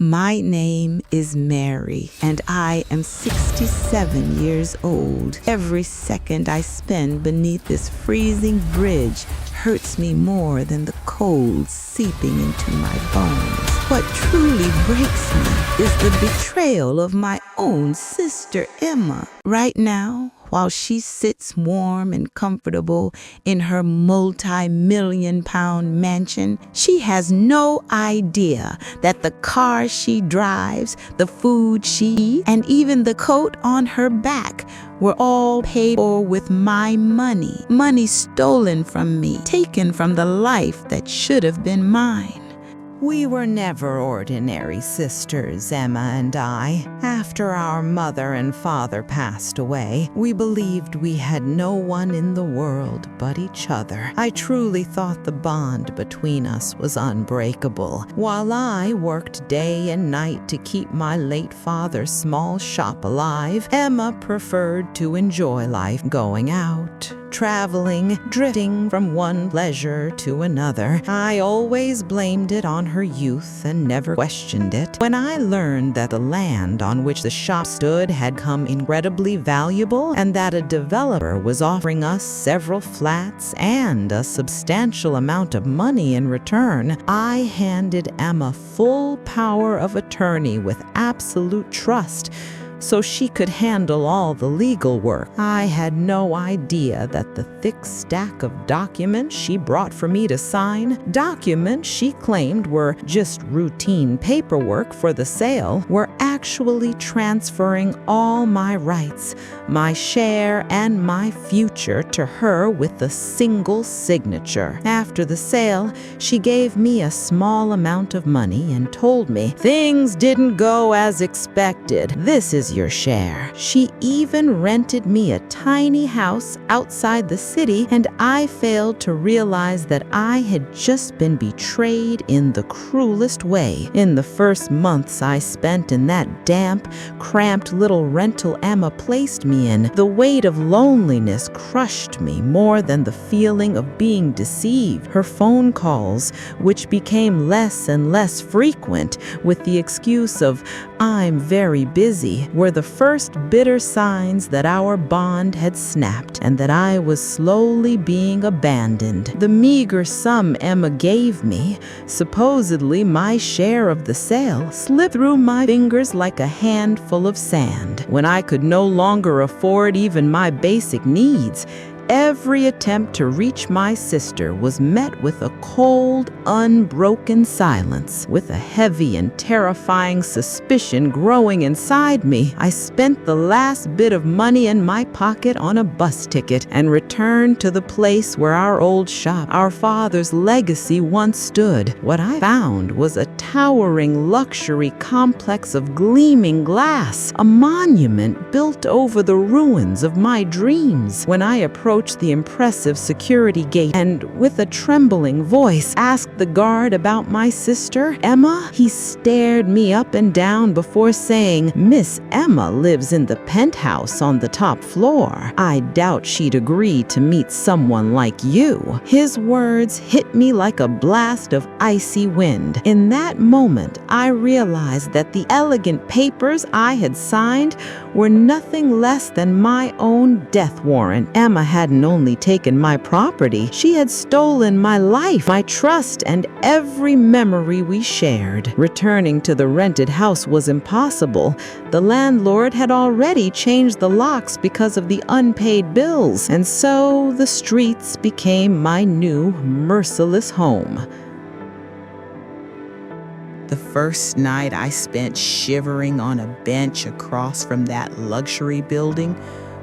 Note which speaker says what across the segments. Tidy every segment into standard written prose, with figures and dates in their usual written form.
Speaker 1: My name is Mary, and I am 67 years old. Every second I spend beneath this freezing bridge hurts me more than the cold seeping into my bones. What truly breaks me is the betrayal of my own sister Emma. Right now, while she sits warm and comfortable in her multi-million-pound mansion, she has no idea that the car she drives, the food she eats, and even the coat on her back were all paid for with my money. Money stolen from me, taken from the life that should have been mine.
Speaker 2: We were never ordinary sisters, Emma and I. After our mother and father passed away, we believed we had no one in the world but each other. I truly thought the bond between us was unbreakable. While I worked day and night to keep my late father's small shop alive, Emma preferred to enjoy life, going out, traveling, drifting from one pleasure to another. I always blamed it on her youth and never questioned it. When I learned that the land on which the shop stood had come incredibly valuable and that a developer was offering us several flats and a substantial amount of money in return, I handed Emma full power of attorney with absolute trust, so she could handle all the legal work. I had no idea that the thick stack of documents she brought for me to sign, documents she claimed were just routine paperwork for the sale, were actually transferring all my rights, my share, and my future to her with a single signature. After the sale, she gave me a small amount of money and told me, "Things didn't go as expected. This is your share." She even rented me a tiny house outside the city, and I failed to realize that I had just been betrayed in the cruelest way. In the first months I spent in that damp, cramped little rental Emma placed me in, the weight of loneliness crushed me more than the feeling of being deceived. Her phone calls, which became less and less frequent with the excuse of "I'm very busy," were the first bitter signs that our bond had snapped and that I was slowly being abandoned. The meager sum Emma gave me, supposedly my share of the sale, slipped through my fingers like a handful of sand. When I could no longer afford even my basic needs, every attempt to reach my sister was met with a cold, unbroken silence. With a heavy and terrifying suspicion growing inside me, I spent the last bit of money in my pocket on a bus ticket and returned to the place where our old shop, our father's legacy, once stood. What I found was a towering luxury complex of gleaming glass, a monument built over the ruins of my dreams. When I approached the impressive security gate and, with a trembling voice, asked the guard about my sister, Emma, he stared me up and down before saying, "Miss Emma lives in the penthouse on the top floor. I doubt she'd agree to meet someone like you." His words hit me like a blast of icy wind. In that moment, I realized that the elegant papers I had signed were nothing less than my own death warrant. Emma hadn't only taken my property, she had stolen my life, my trust, and every memory we shared. Returning to the rented house was impossible. The landlord had already changed the locks because of the unpaid bills, and so the streets became my new, merciless home.
Speaker 1: The first night I spent shivering on a bench across from that luxury building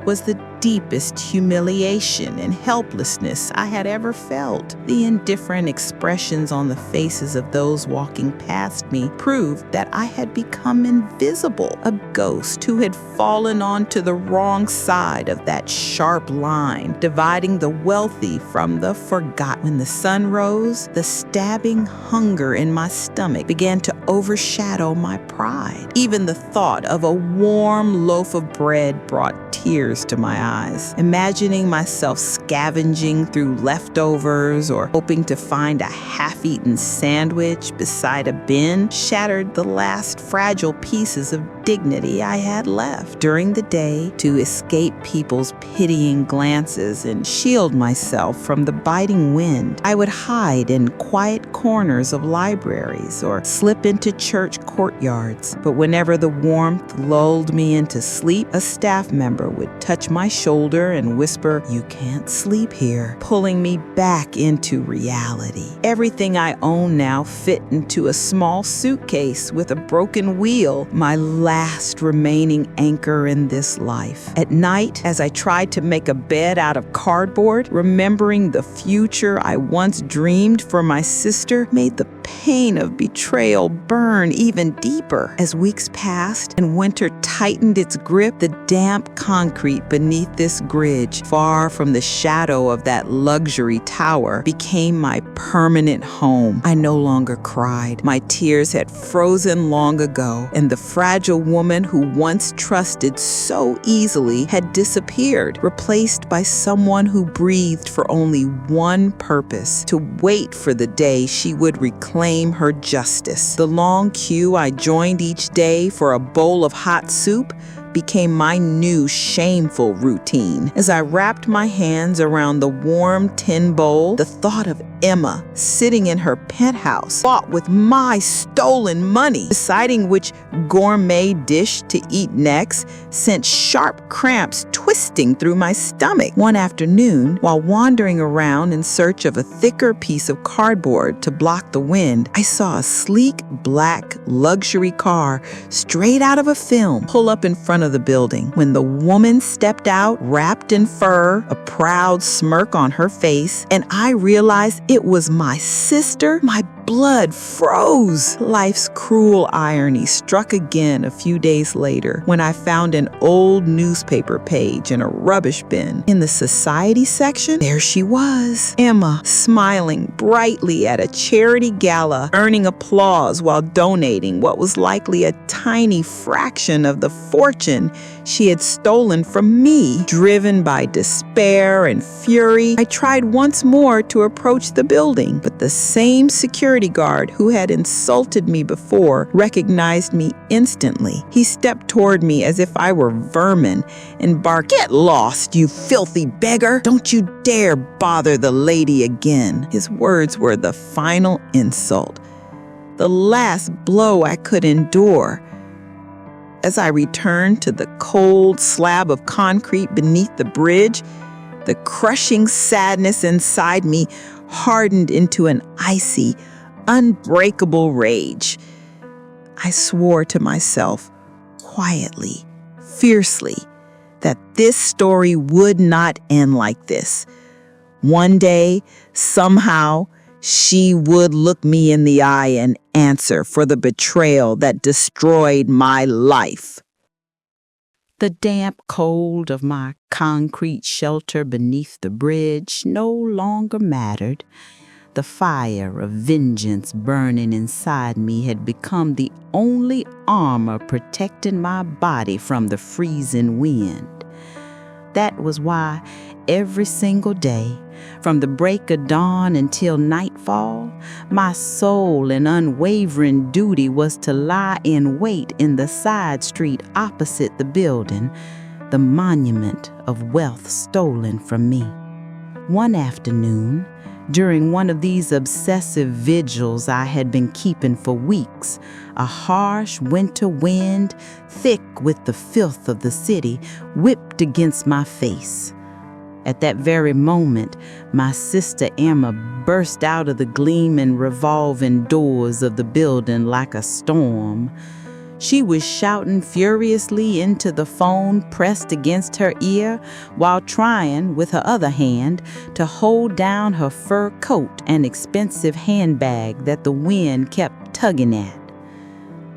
Speaker 1: was the deepest humiliation and helplessness I had ever felt. The indifferent expressions on the faces of those walking past me proved that I had become invisible, a ghost who had fallen onto the wrong side of that sharp line, dividing the wealthy from the forgotten. When the sun rose, the stabbing hunger in my stomach began to overshadow my pride. Even the thought of a warm loaf of bread brought tears to my eyes. Imagining myself scavenging through leftovers or hoping to find a half-eaten sandwich beside a bin shattered the last fragile pieces of dignity I had left. During the day, to escape people's pitying glances and shield myself from the biting wind, I would hide in quiet corners of libraries or slip into church courtyards. But whenever the warmth lulled me into sleep, a staff member would touch my shoulder and whisper, "You can't sleep here," pulling me back into reality. Everything I own now fit into a small suitcase with a broken wheel, my last remaining anchor in this life. At night, as I tried to make a bed out of cardboard, remembering the future I once dreamed for my sister made the pain of betrayal burn even deeper. As weeks passed and winter tightened its grip, the damp concrete beneath this bridge, far from the shadow of that luxury tower, became my permanent home. I no longer cried. My tears had frozen long ago, and the fragile woman who once trusted so easily had disappeared, replaced by someone who breathed for only one purpose: to wait for the day she would reclaim her justice. The long queue I joined each day for a bowl of hot soup became my new shameful routine. As I wrapped my hands around the warm tin bowl, the thought of Emma sitting in her penthouse, bought with my stolen money, deciding which gourmet dish to eat next, sent sharp cramps twisting through my stomach. One afternoon, while wandering around in search of a thicker piece of cardboard to block the wind, I saw a sleek black luxury car straight out of a film pull up in front of the building. When the woman stepped out, wrapped in fur, a proud smirk on her face, and I realized it was my sister, my blood froze. Life's cruel irony struck again a few days later when I found an old newspaper page in a rubbish bin. In the society section, there she was, Emma, smiling brightly at a charity gala, earning applause while donating what was likely a tiny fraction of the fortune she had stolen from me. Driven by despair and fury, I tried once more to approach the building, but the same security guard who had insulted me before recognized me instantly. He stepped toward me as if I were vermin and barked, "Get lost, you filthy beggar! Don't you dare bother the lady again." His words were the final insult, the last blow I could endure. As I returned to the cold slab of concrete beneath the bridge, the crushing sadness inside me hardened into an icy, unbreakable rage. I swore to myself, quietly, fiercely, that this story would not end like this. One day, somehow, she would look me in the eye and answer for the betrayal that destroyed my life. The damp cold of my concrete shelter beneath the bridge no longer mattered. The fire of vengeance burning inside me had become the only armor protecting my body from the freezing wind. That was why every single day, from the break of dawn until nightfall, my sole and unwavering duty was to lie in wait in the side street opposite the building, the monument of wealth stolen from me. One afternoon, during one of these obsessive vigils I had been keeping for weeks, a harsh winter wind, thick with the filth of the city, whipped against my face. At that very moment, my sister Emma burst out of the gleaming, revolving doors of the building like a storm. She was shouting furiously into the phone pressed against her ear while trying, with her other hand, to hold down her fur coat and expensive handbag that the wind kept tugging at.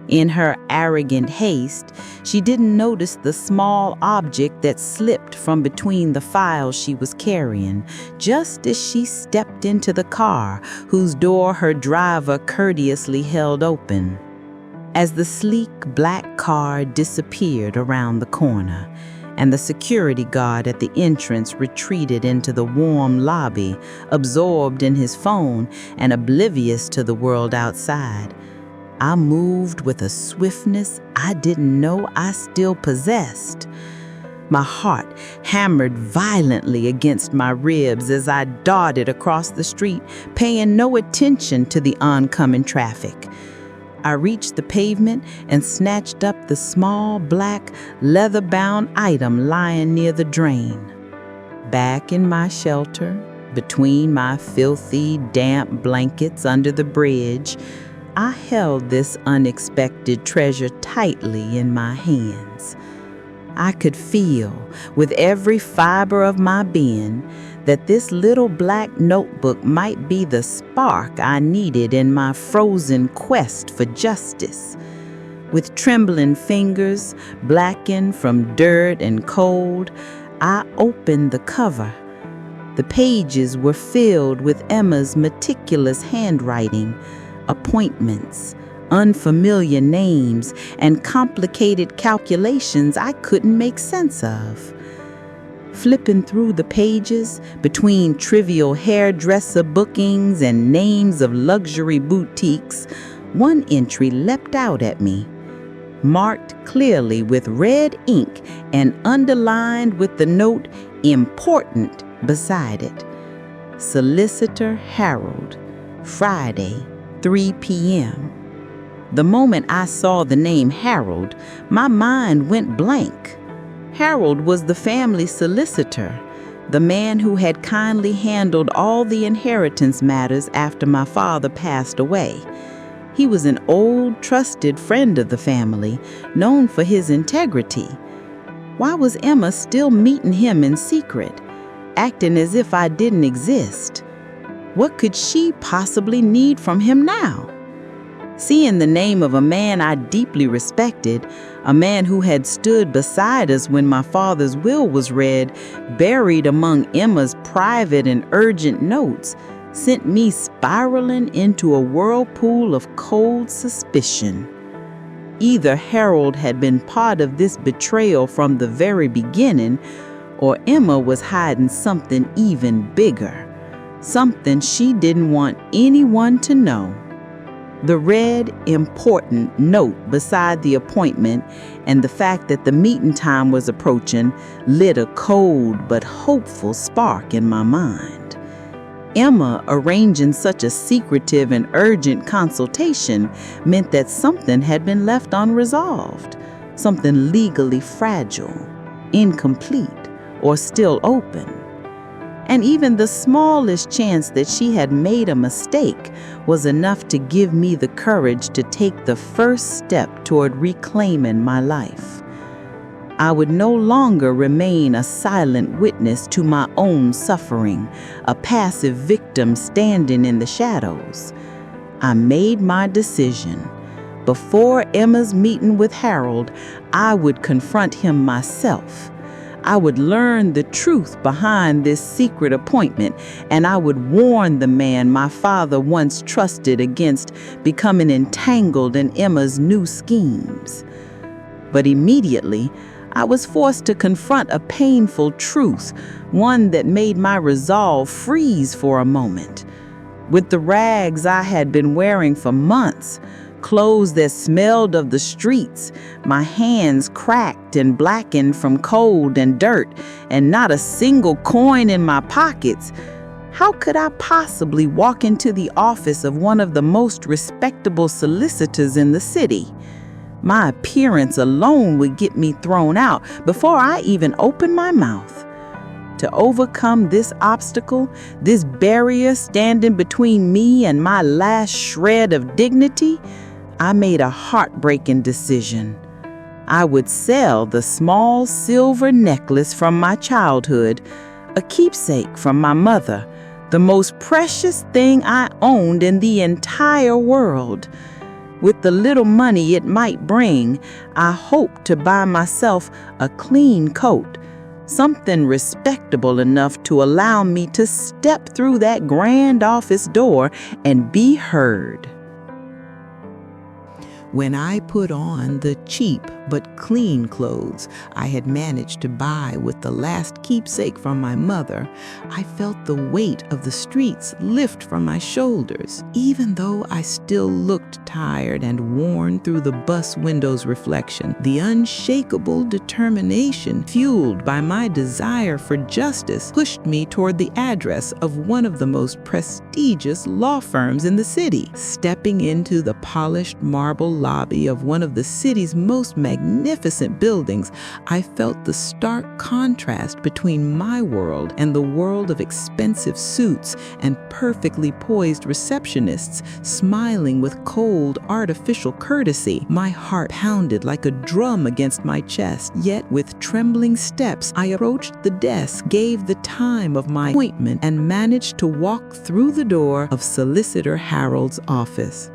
Speaker 1: In her arrogant haste, she didn't notice the small object that slipped from between the files she was carrying, just as she stepped into the car, whose door her driver courteously held open. As the sleek black car disappeared around the corner,
Speaker 2: and the security guard at the entrance retreated into the warm lobby, absorbed in his phone and oblivious to the world outside. I moved with a swiftness I didn't know I still possessed. My heart hammered violently against my ribs as I darted across the street, paying no attention to the oncoming traffic. I reached the pavement and snatched up the small, black, leather-bound item lying near the drain. Back in my shelter, between my filthy, damp blankets under the bridge, I held this unexpected treasure tightly in my hands. I could feel, with every fiber of my being, that this little black notebook might be the spark I needed in my frozen quest for justice. With trembling fingers, blackened from dirt and cold, I opened the cover. The pages were filled with Emma's meticulous handwriting, appointments, unfamiliar names, and complicated calculations I couldn't make sense of. Flipping through the pages, between trivial hairdresser bookings and names of luxury boutiques, one entry leapt out at me, marked clearly with red ink and underlined with the note "Important" beside it. Solicitor Harold, Friday, 3 p.m. The moment I saw the name Harold, my mind went blank. Harold was the family solicitor, the man who had kindly handled all the inheritance matters after my father passed away. He was an old, trusted friend of the family, known for his integrity. Why was Emma still meeting him in secret, acting as if I didn't exist? What could she possibly need from him now? Seeing the name of a man I deeply respected, a man who had stood beside us when my father's will was read, buried among Emma's private and urgent notes, sent me spiraling into a whirlpool of cold suspicion. Either Harold had been part of this betrayal from the very beginning, or Emma was hiding something even bigger, something she didn't want anyone to know. The red, important note beside the appointment and the fact that the meeting time was approaching lit a cold but hopeful spark in my mind. Emma arranging such a secretive and urgent consultation meant that something had been left unresolved, something legally fragile, incomplete, or still open. And even the smallest chance that she had made a mistake was enough to give me the courage to take the first step toward reclaiming my life. I would no longer remain a silent witness to my own suffering, a passive victim standing in the shadows. I made my decision. Before Emma's meeting with Harold, I would confront him myself. I would learn the truth behind this secret appointment, and I would warn the man my father once trusted against becoming entangled in Emma's new schemes. But immediately, I was forced to confront a painful truth, one that made my resolve freeze for a moment. With the rags I had been wearing for months, clothes that smelled of the streets, my hands cracked and blackened from cold and dirt, and not a single coin in my pockets, how could I possibly walk into the office of one of the most respectable solicitors in the city? My appearance alone would get me thrown out before I even opened my mouth. To overcome this obstacle, this barrier standing between me and my last shred of dignity, I made a heartbreaking decision. I would sell the small silver necklace from my childhood, a keepsake from my mother, the most precious thing I owned in the entire world. With the little money it might bring, I hoped to buy myself a clean coat, something respectable enough to allow me to step through that grand office door and be heard. When I put on the cheap
Speaker 1: but clean clothes I had managed to buy with the last keepsake from my mother, I felt the weight of the streets lift from my shoulders. Even though I still looked tired and worn through the bus window's reflection, the unshakable determination fueled by my desire for justice pushed me toward the address of one of the most prestigious law firms in the city. Stepping into the polished marble lobby of one of the city's most magnificent buildings, I felt the stark contrast between my world and the world of expensive suits and perfectly poised receptionists smiling with cold, artificial courtesy. My heart pounded like a drum against my chest, yet with trembling steps I approached the desk, gave the time of my appointment, and managed to walk through the door of Solicitor Harold's office.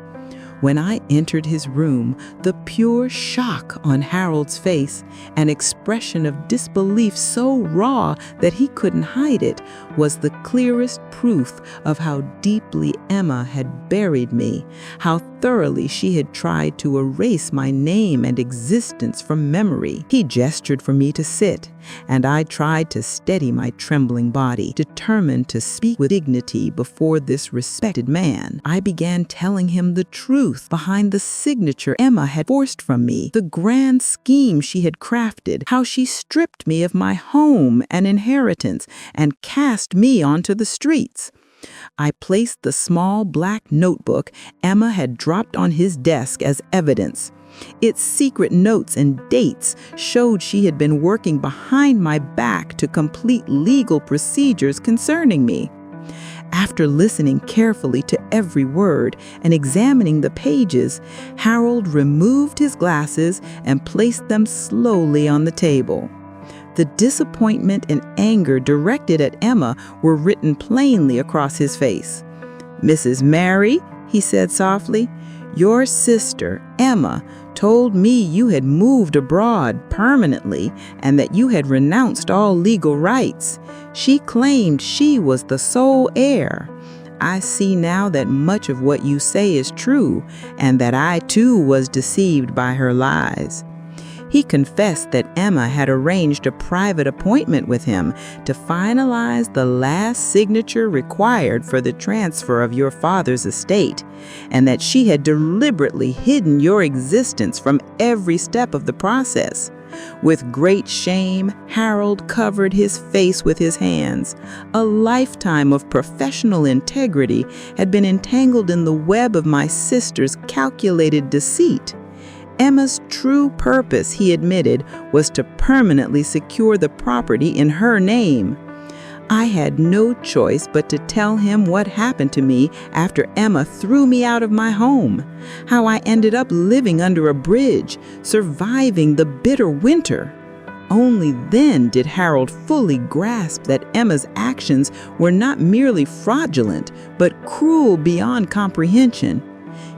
Speaker 1: When I entered his room, the pure shock on Harold's face, an expression of disbelief so raw that he couldn't hide it, was the clearest proof of how deeply Emma had buried me, how thoroughly she had tried to erase my name and existence from memory. He gestured for me to sit, and I tried to steady my trembling body, determined to speak with dignity before this respected man. I began telling him the truth behind the signature Emma had forced from me, the grand scheme she had crafted, how she stripped me of my home and inheritance and cast me onto the streets. I placed the small black notebook Emma had dropped on his desk as evidence. Its secret notes and dates showed she had been working behind my back to complete legal procedures concerning me. After listening carefully to every word and examining the pages, Harold removed his glasses and placed them slowly on the table. The disappointment and anger directed at Emma were written plainly across his face. "Mrs. Mary," he said softly, "your sister, Emma, told me you had moved abroad permanently and that you had renounced all legal rights. She claimed she was the sole heir. I see now that much of what you say is true and that I too was deceived by her lies." He confessed that Emma had arranged a private appointment with him to finalize the last signature required for the transfer of your father's estate, and that she had deliberately hidden your existence from every step of the process. With great shame, Harold covered his face with his hands. A lifetime of professional integrity had been entangled in the web of my sister's calculated deceit. Emma's true purpose, he admitted, was to permanently secure the property in her name. I had no choice but to tell him what happened to me after Emma threw me out of my home, how I ended up living under a bridge, surviving the bitter winter. Only then did Harold fully grasp that Emma's actions were not merely fraudulent, but cruel beyond comprehension.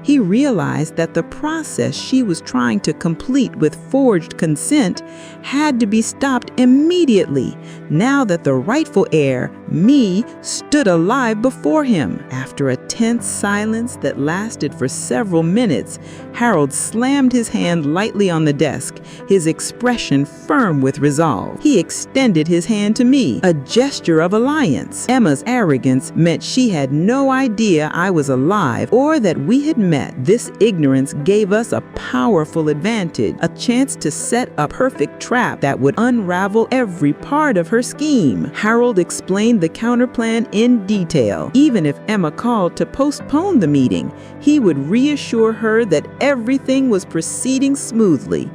Speaker 1: He realized that the process she was trying to complete with forged consent had to be stopped immediately, now that the rightful heir, me, stood alive before him. After a tense silence that lasted for several minutes, Harold slammed his hand lightly on the desk, his expression firm with resolve. He extended his hand to me, a gesture of alliance. Emma's arrogance meant she had no idea I was alive or that we had met. This ignorance gave us a powerful advantage, a chance to set a perfect trap that would unravel every part of her scheme. Harold explained the counterplan in detail. Even if Emma called to postpone the meeting, he would reassure her that everything was proceeding smoothly.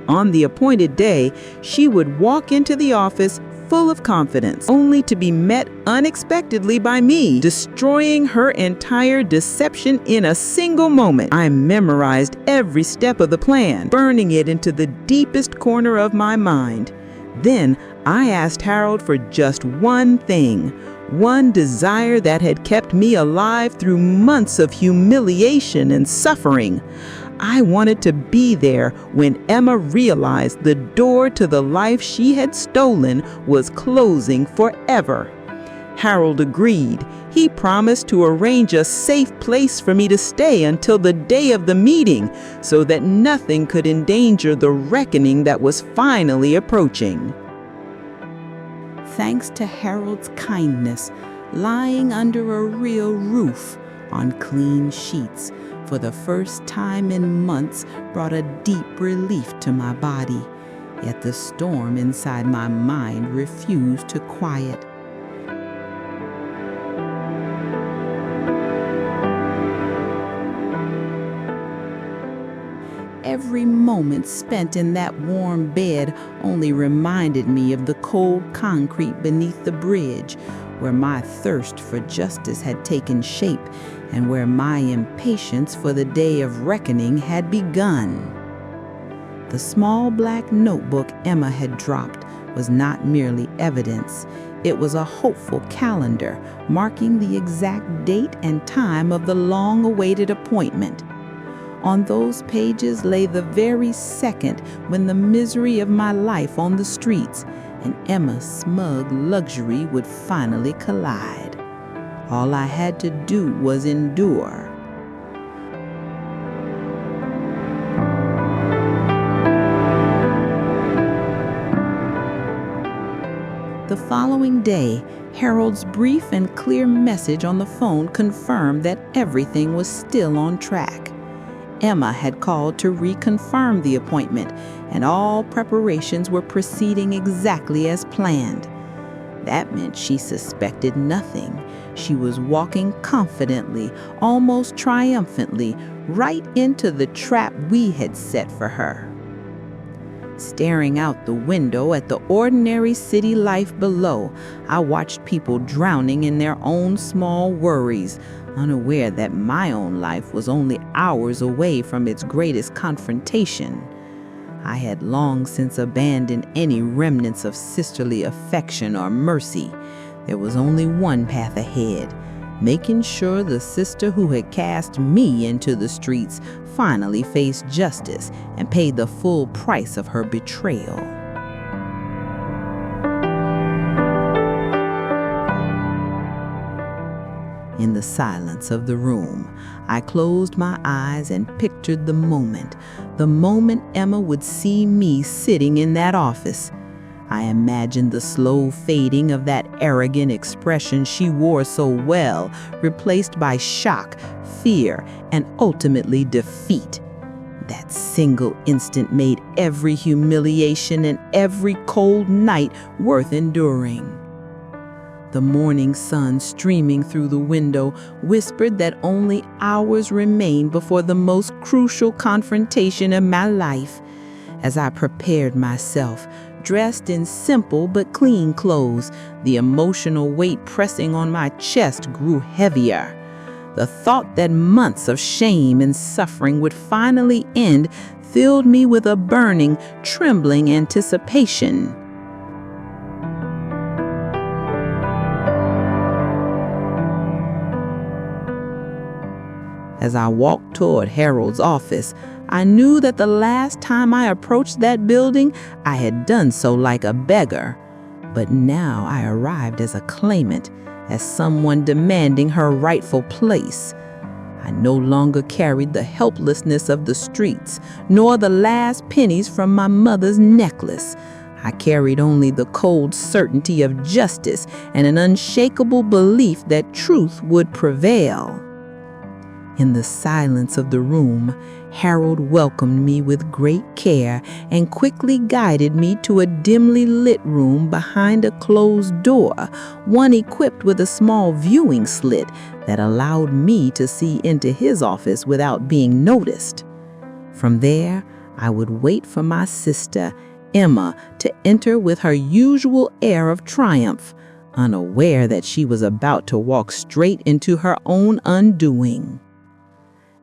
Speaker 1: On the appointed day, she would walk into the office full of confidence, only to be met unexpectedly by me, destroying her entire deception in a single moment. I memorized every step of the plan, burning it into the deepest corner of my mind. Then I asked Harold for just one thing, one desire that had kept me alive through months of humiliation and suffering. I wanted to be there when Emma realized the door to the life she had stolen was closing forever. Harold agreed. He promised to arrange a safe place for me to stay until the day of the meeting so that nothing could endanger the reckoning that was finally approaching. Thanks to Harold's kindness, lying under a real roof on clean sheets for the first time in months brought a deep relief to my body. Yet the storm inside my mind refused to quiet. Every moment spent in that warm bed only reminded me of the cold concrete beneath the bridge, where my thirst for justice had taken shape and where my impatience for the day of reckoning had begun. The small black notebook Emma had dropped was not merely evidence. It was a hopeful calendar marking the exact date and time of the long-awaited appointment. On those pages lay the very second when the misery of my life on the streets and Emma's smug luxury would finally collide. All I had to do was endure. The following day, Harold's brief and clear message on the phone confirmed that everything was still on track. Emma had called to reconfirm the appointment, and all preparations were proceeding exactly as planned. That meant she suspected nothing. She was walking confidently, almost triumphantly, right into the trap we had set for her. Staring out the window at the ordinary city life below, I watched people drowning in their own small worries, unaware that my own life was only hours away from its greatest confrontation. I had long since abandoned any remnants of sisterly affection or mercy. There was only one path ahead, making sure the sister who had cast me into the streets finally faced justice and paid the full price of her betrayal. In the silence of the room, I closed my eyes and pictured the moment Emma would see me sitting in that office. I imagined the slow fading of that arrogant expression she wore so well, replaced by shock, fear, and ultimately defeat. That single instant made every humiliation and every cold night worth enduring. The morning sun streaming through the window whispered that only hours remained before the most crucial confrontation of my life. As I prepared myself, dressed in simple but clean clothes, the emotional weight pressing on my chest grew heavier. The thought that months of shame and suffering would finally end filled me with a burning, trembling anticipation. As I walked toward Harold's office, I knew that the last time I approached that building, I had done so like a beggar. But now I arrived as a claimant, as someone demanding her rightful place. I no longer carried the helplessness of the streets, nor the last pennies from my mother's necklace. I carried only the cold certainty of justice and an unshakable belief that truth would prevail. In the silence of the room, Harold welcomed me with great care and quickly guided me to a dimly lit room behind a closed door, one equipped with a small viewing slit that allowed me to see into his office without being noticed. From there, I would wait for my sister, Emma, to enter with her usual air of triumph, unaware that she was about to walk straight into her own undoing.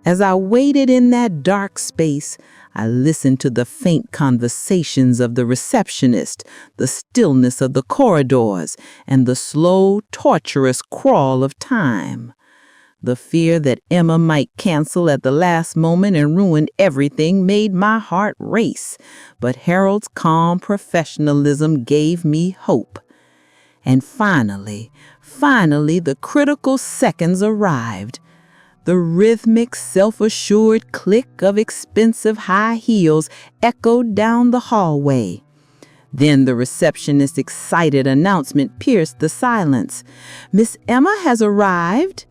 Speaker 1: As I waited in that dark space, I listened to the faint conversations of the receptionist, the stillness of the corridors, and the slow, torturous crawl of time. The fear that Emma might cancel at the last moment and ruin everything made my heart race, but Harold's calm professionalism gave me hope. And finally, the critical seconds arrived. The rhythmic, self-assured click of expensive high heels echoed down the hallway. Then the receptionist's excited announcement pierced the silence. "Miss Emma has arrived."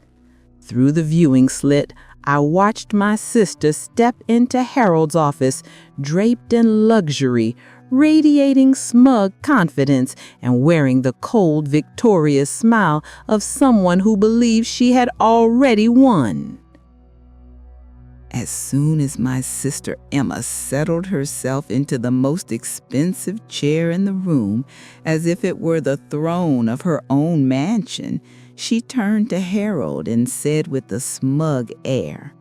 Speaker 1: Through the viewing slit, I watched my sister step into Harold's office, draped in luxury, radiating smug confidence and wearing the cold, victorious smile of someone who believed she had already won. As soon as my sister Emma settled herself into the most expensive chair in the room, as if it were the throne of her own mansion, she turned to Harold and said with a smug air,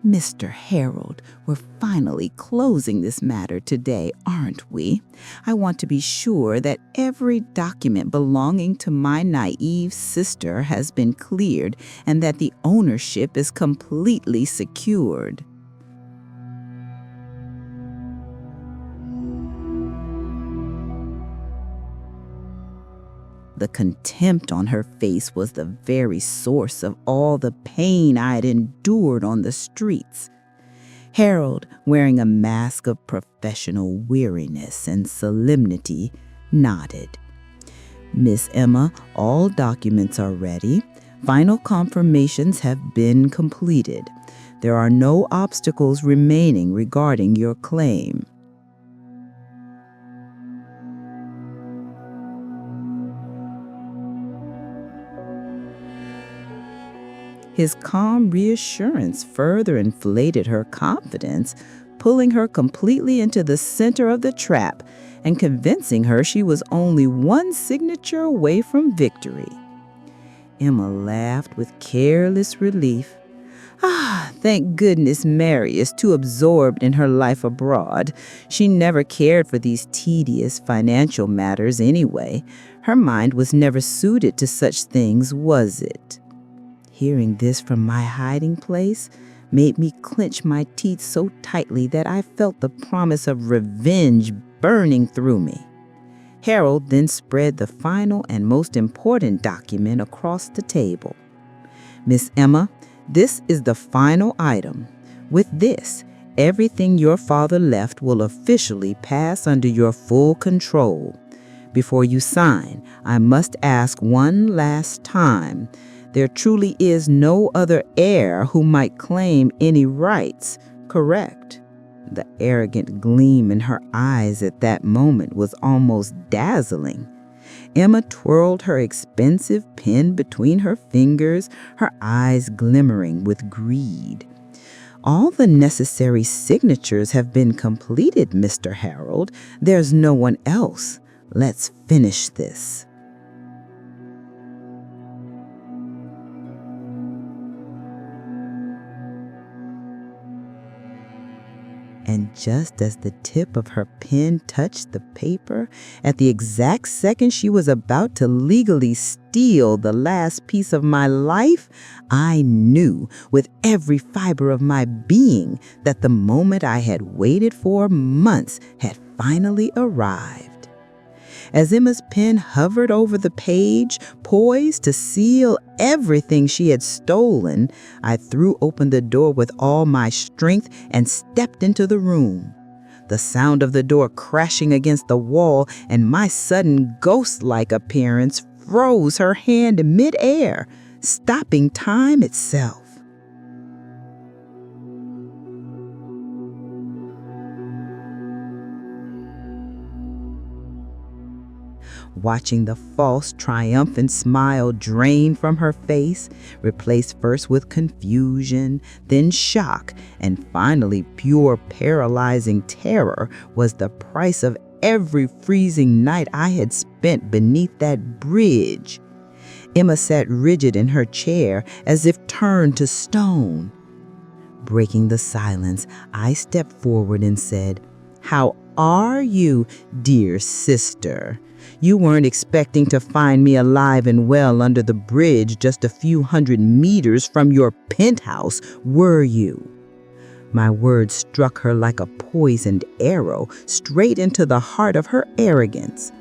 Speaker 1: "Mr. Harold, we're finally closing this matter today, aren't we? I want to be sure that every document belonging to my naive sister has been cleared and that the ownership is completely secured." The contempt on her face was the very source of all the pain I had endured on the streets. Harold, wearing a mask of professional weariness and solemnity, nodded. "Miss Emma, all documents are ready. Final confirmations have been completed. There are no obstacles remaining regarding your claim." His calm reassurance further inflated her confidence, pulling her completely into the center of the trap and convincing her she was only one signature away from victory. Emma laughed with careless relief. Thank goodness Mary is too absorbed in her life abroad. She never cared for these tedious financial matters anyway. Her mind was never suited to such things, was it?" Hearing this from my hiding place made me clench my teeth so tightly that I felt the promise of revenge burning through me. Harold then spread the final and most important document across the table. "Miss Emma, this is the final item. With this, everything your father left will officially pass under your full control. Before you sign, I must ask one last time. There truly is no other heir who might claim any rights, correct?" The arrogant gleam in her eyes at that moment was almost dazzling. Emma twirled her expensive pen between her fingers, her eyes glimmering with greed. "All the necessary signatures have been completed, Mr. Harold. There's no one else. Let's finish this." And just as the tip of her pen touched the paper, at the exact second she was about to legally steal the last piece of my life, I knew with every fiber of my being that the moment I had waited for months had finally arrived. As Emma's pen hovered over the page, poised to seal everything she had stolen, I threw open the door with all my strength and stepped into the room. The sound of the door crashing against the wall and my sudden ghost-like appearance froze her hand mid-air, stopping time itself. Watching the false, triumphant smile drain from her face, replaced first with confusion, then shock, and finally pure paralyzing terror, was the price of every freezing night I had spent beneath that bridge. Emma sat rigid in her chair as if turned to stone. Breaking the silence, I stepped forward and said, "How are you, dear sister? You weren't expecting to find me alive and well under the bridge just a few hundred meters from your penthouse, were you?" My words struck her like a poisoned arrow straight into the heart of her arrogance.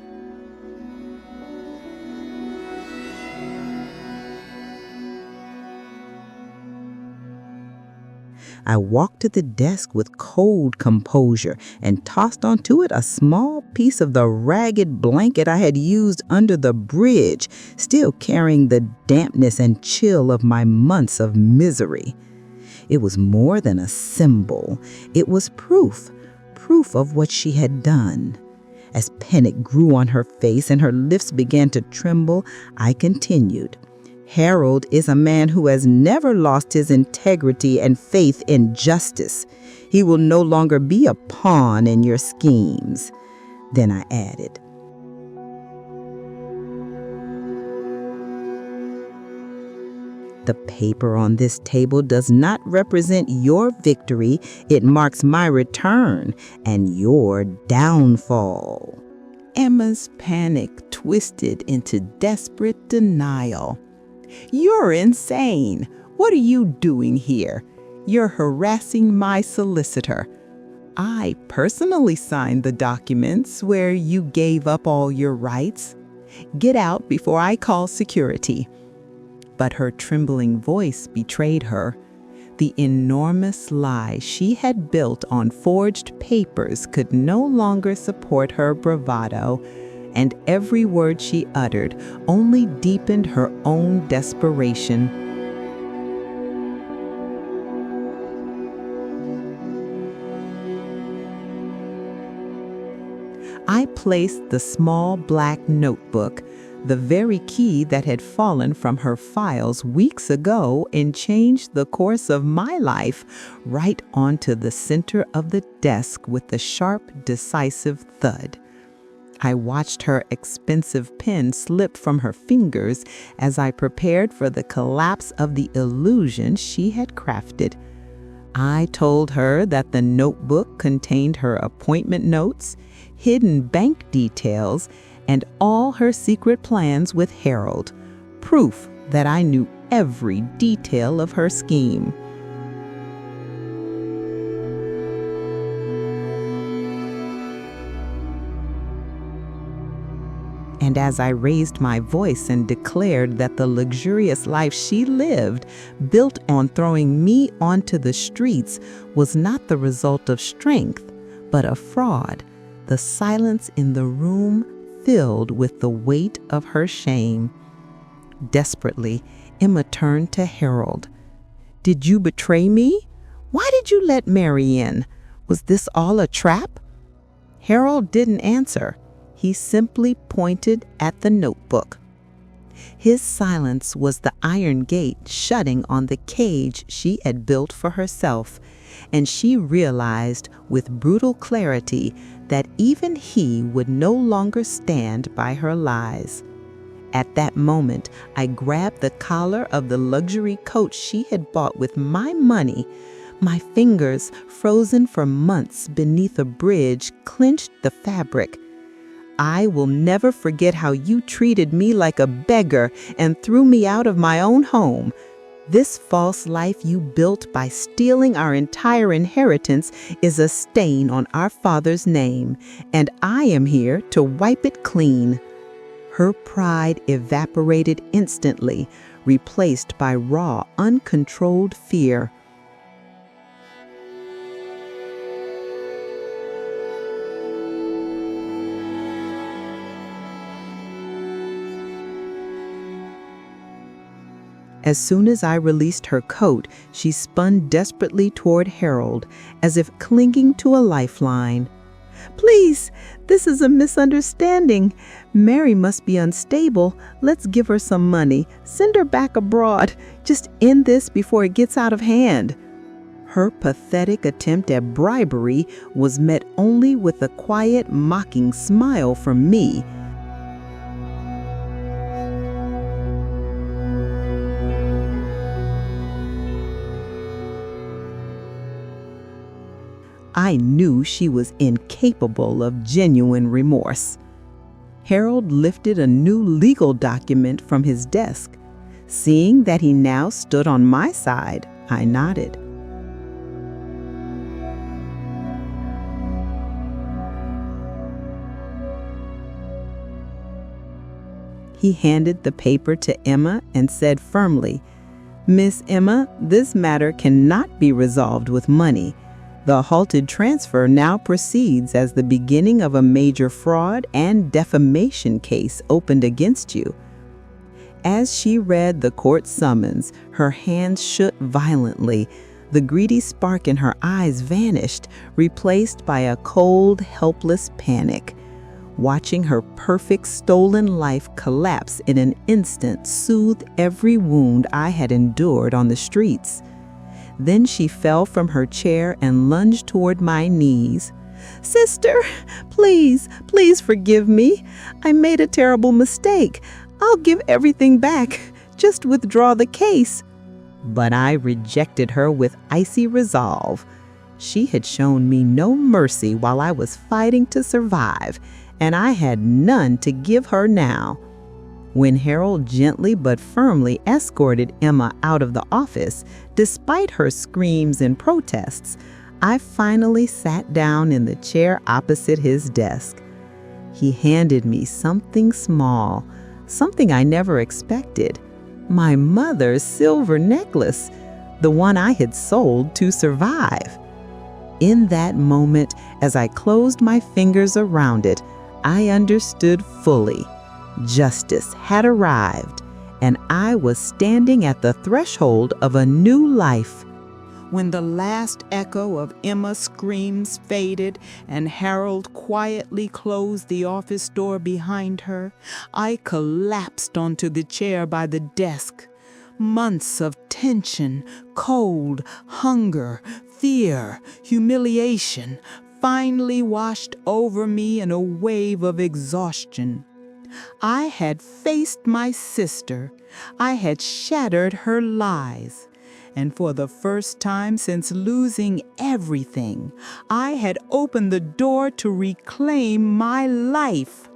Speaker 1: I walked to the desk with cold composure and tossed onto it a small piece of the ragged blanket I had used under the bridge, still carrying the dampness and chill of my months of misery. It was more than a symbol. It was proof of what she had done. As panic grew on her face and her lips began to tremble, I continued. "Harold is a man who has never lost his integrity and faith in justice. He will no longer be a pawn in your schemes." Then I added, "The paper on this table does not represent your victory. It marks my return and your downfall."
Speaker 2: Emma's panic twisted into desperate denial. "You're insane. What are you doing here? You're harassing my solicitor. I personally signed the documents where you gave up all your rights. Get out before I call security." But her trembling voice betrayed her. The enormous lie she had built on forged papers could no longer support her bravado, and every word she uttered only deepened her own desperation. I placed the small black notebook, the very key that had fallen from her files weeks ago and changed the course of my life, right onto the center of the desk with a sharp, decisive thud. I watched her expensive pen slip from her fingers as I prepared for the collapse of the illusion she had crafted. I told her that the notebook contained her appointment notes, hidden bank details, and all her secret plans with Harold, proof that I knew every detail of her scheme. And as I raised my voice and declared that the luxurious life she lived, built on throwing me onto the streets, was not the result of strength, but of fraud, the silence in the room filled with the weight of her shame. Desperately, Emma turned to Harold. "Did you betray me? Why did you let Mary in? Was this all a trap?" Harold didn't answer. He simply pointed at the notebook. His silence was the iron gate shutting on the cage she had built for herself, and she realized with brutal clarity that even he would no longer stand by her lies. At that moment, I grabbed the collar of the luxury coat she had bought with my money. My fingers, frozen for months beneath a bridge, clenched the fabric. "I will never forget how you treated me like a beggar and threw me out of my own home. This false life you built by stealing our entire inheritance is a stain on our father's name, and I am here to wipe it clean." Her pride evaporated instantly, replaced by raw, uncontrolled fear. As soon as I released her coat, she spun desperately toward Harold, as if clinging to a lifeline. "Please, this is a misunderstanding. Mary must be unstable. Let's give her some money. Send her back abroad. Just end this before it gets out of hand." Her pathetic attempt at bribery was met only with a quiet, mocking smile from me. I knew she was incapable of genuine remorse.
Speaker 1: Harold lifted a new legal document from his desk. Seeing that he now stood on my side, I nodded. He handed the paper to Emma and said firmly, "Miss Emma, this matter cannot be resolved with money. The halted transfer now proceeds as the beginning of a major fraud and defamation case opened against you." As she read the court summons, her hands shook violently. The greedy spark in her eyes vanished, replaced by a cold, helpless panic. Watching her perfect stolen life collapse in an instant soothed every wound I had endured on the streets. Then she fell from her chair and lunged toward my knees. "Sister, please, please forgive me. I made a terrible mistake. I'll give everything back. Just withdraw the case." But I rejected her with icy resolve. She had shown me no mercy while I was fighting to survive, and I had none to give her now. When Harold gently but firmly escorted Emma out of the office, despite her screams and protests, I finally sat down in the chair opposite his desk. He handed me something small, something I never expected. My mother's silver necklace, the one I had sold to survive. In that moment, as I closed my fingers around it, I understood fully. Justice had arrived, and I was standing at the threshold of a new life. When the last echo of Emma's screams faded and Harold quietly closed the office door behind her, I collapsed onto the chair by the desk. Months of tension, cold, hunger, fear, humiliation finally washed over me in a wave of exhaustion. I had faced my sister. I had shattered her lies. And for the first time since losing everything, I had opened the door to reclaim my life.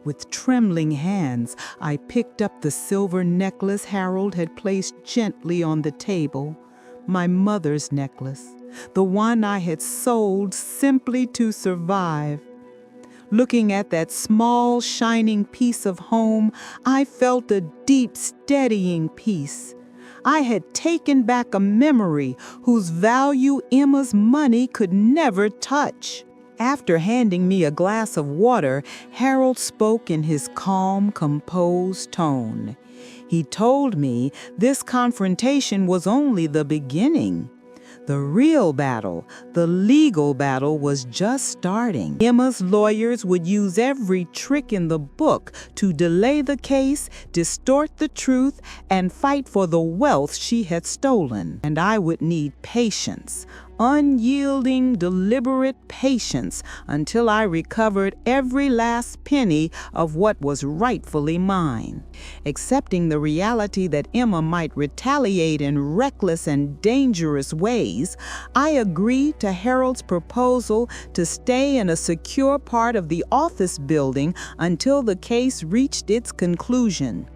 Speaker 1: With trembling hands, I picked up the silver necklace Harold had placed gently on the table, my mother's necklace, the one I had sold simply to survive. Looking at that small, shining piece of home, I felt a deep, steadying peace. I had taken back a memory whose value Emma's money could never touch. After handing me a glass of water, Harold spoke in his calm, composed tone. He told me this confrontation was only the beginning. The real battle, the legal battle, was just starting. Emma's lawyers would use every trick in the book to delay the case, distort the truth, and fight for the wealth she had stolen. And I would need patience, unyielding, deliberate patience until I recovered every last penny of what was rightfully mine. Accepting the reality that Emma might retaliate in reckless and dangerous ways, I agreed to Harold's proposal to stay in a secure part of the office building until the case reached its conclusion.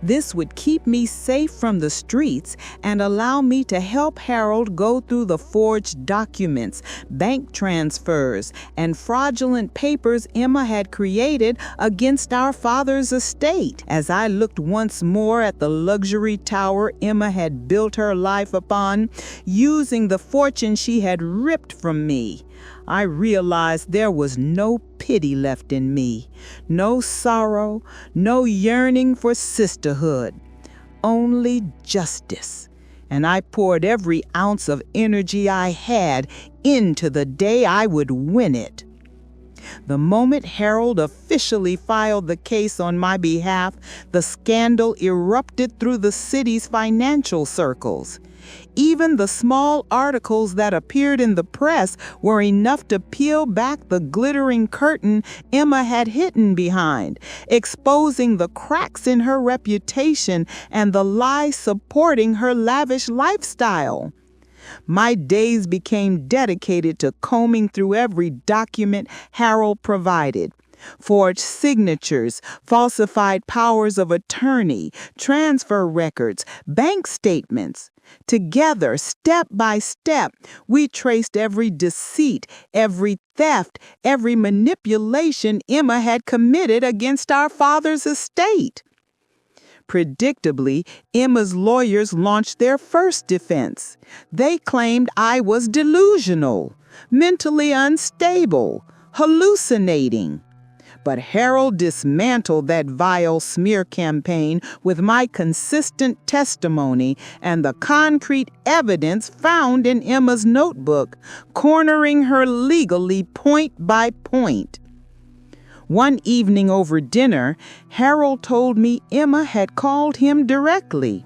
Speaker 1: This would keep me safe from the streets and allow me to help Harold go through the forged documents, bank transfers, and fraudulent papers Emma had created against our father's estate. As I looked once more at the luxury tower Emma had built her life upon, using the fortune she had ripped from me, I realized there was no pity left in me, no sorrow, no yearning for sisterhood, only justice. And I poured every ounce of energy I had into the day I would win it. The moment Harold officially filed the case on my behalf, the scandal erupted through the city's financial circles. Even the small articles that appeared in the press were enough to peel back the glittering curtain Emma had hidden behind, exposing the cracks in her reputation and the lies supporting her lavish lifestyle. My days became dedicated to combing through every document Harold provided, forged signatures, falsified powers of attorney, transfer records, bank statements. Together, step by step, we traced every deceit, every theft, every manipulation Emma had committed against our father's estate. Predictably, Emma's lawyers launched their first defense. They claimed I was delusional, mentally unstable, hallucinating. But Harold dismantled that vile smear campaign with my consistent testimony and the concrete evidence found in Emma's notebook, cornering her legally point by point. One evening over dinner, Harold told me Emma had called him directly.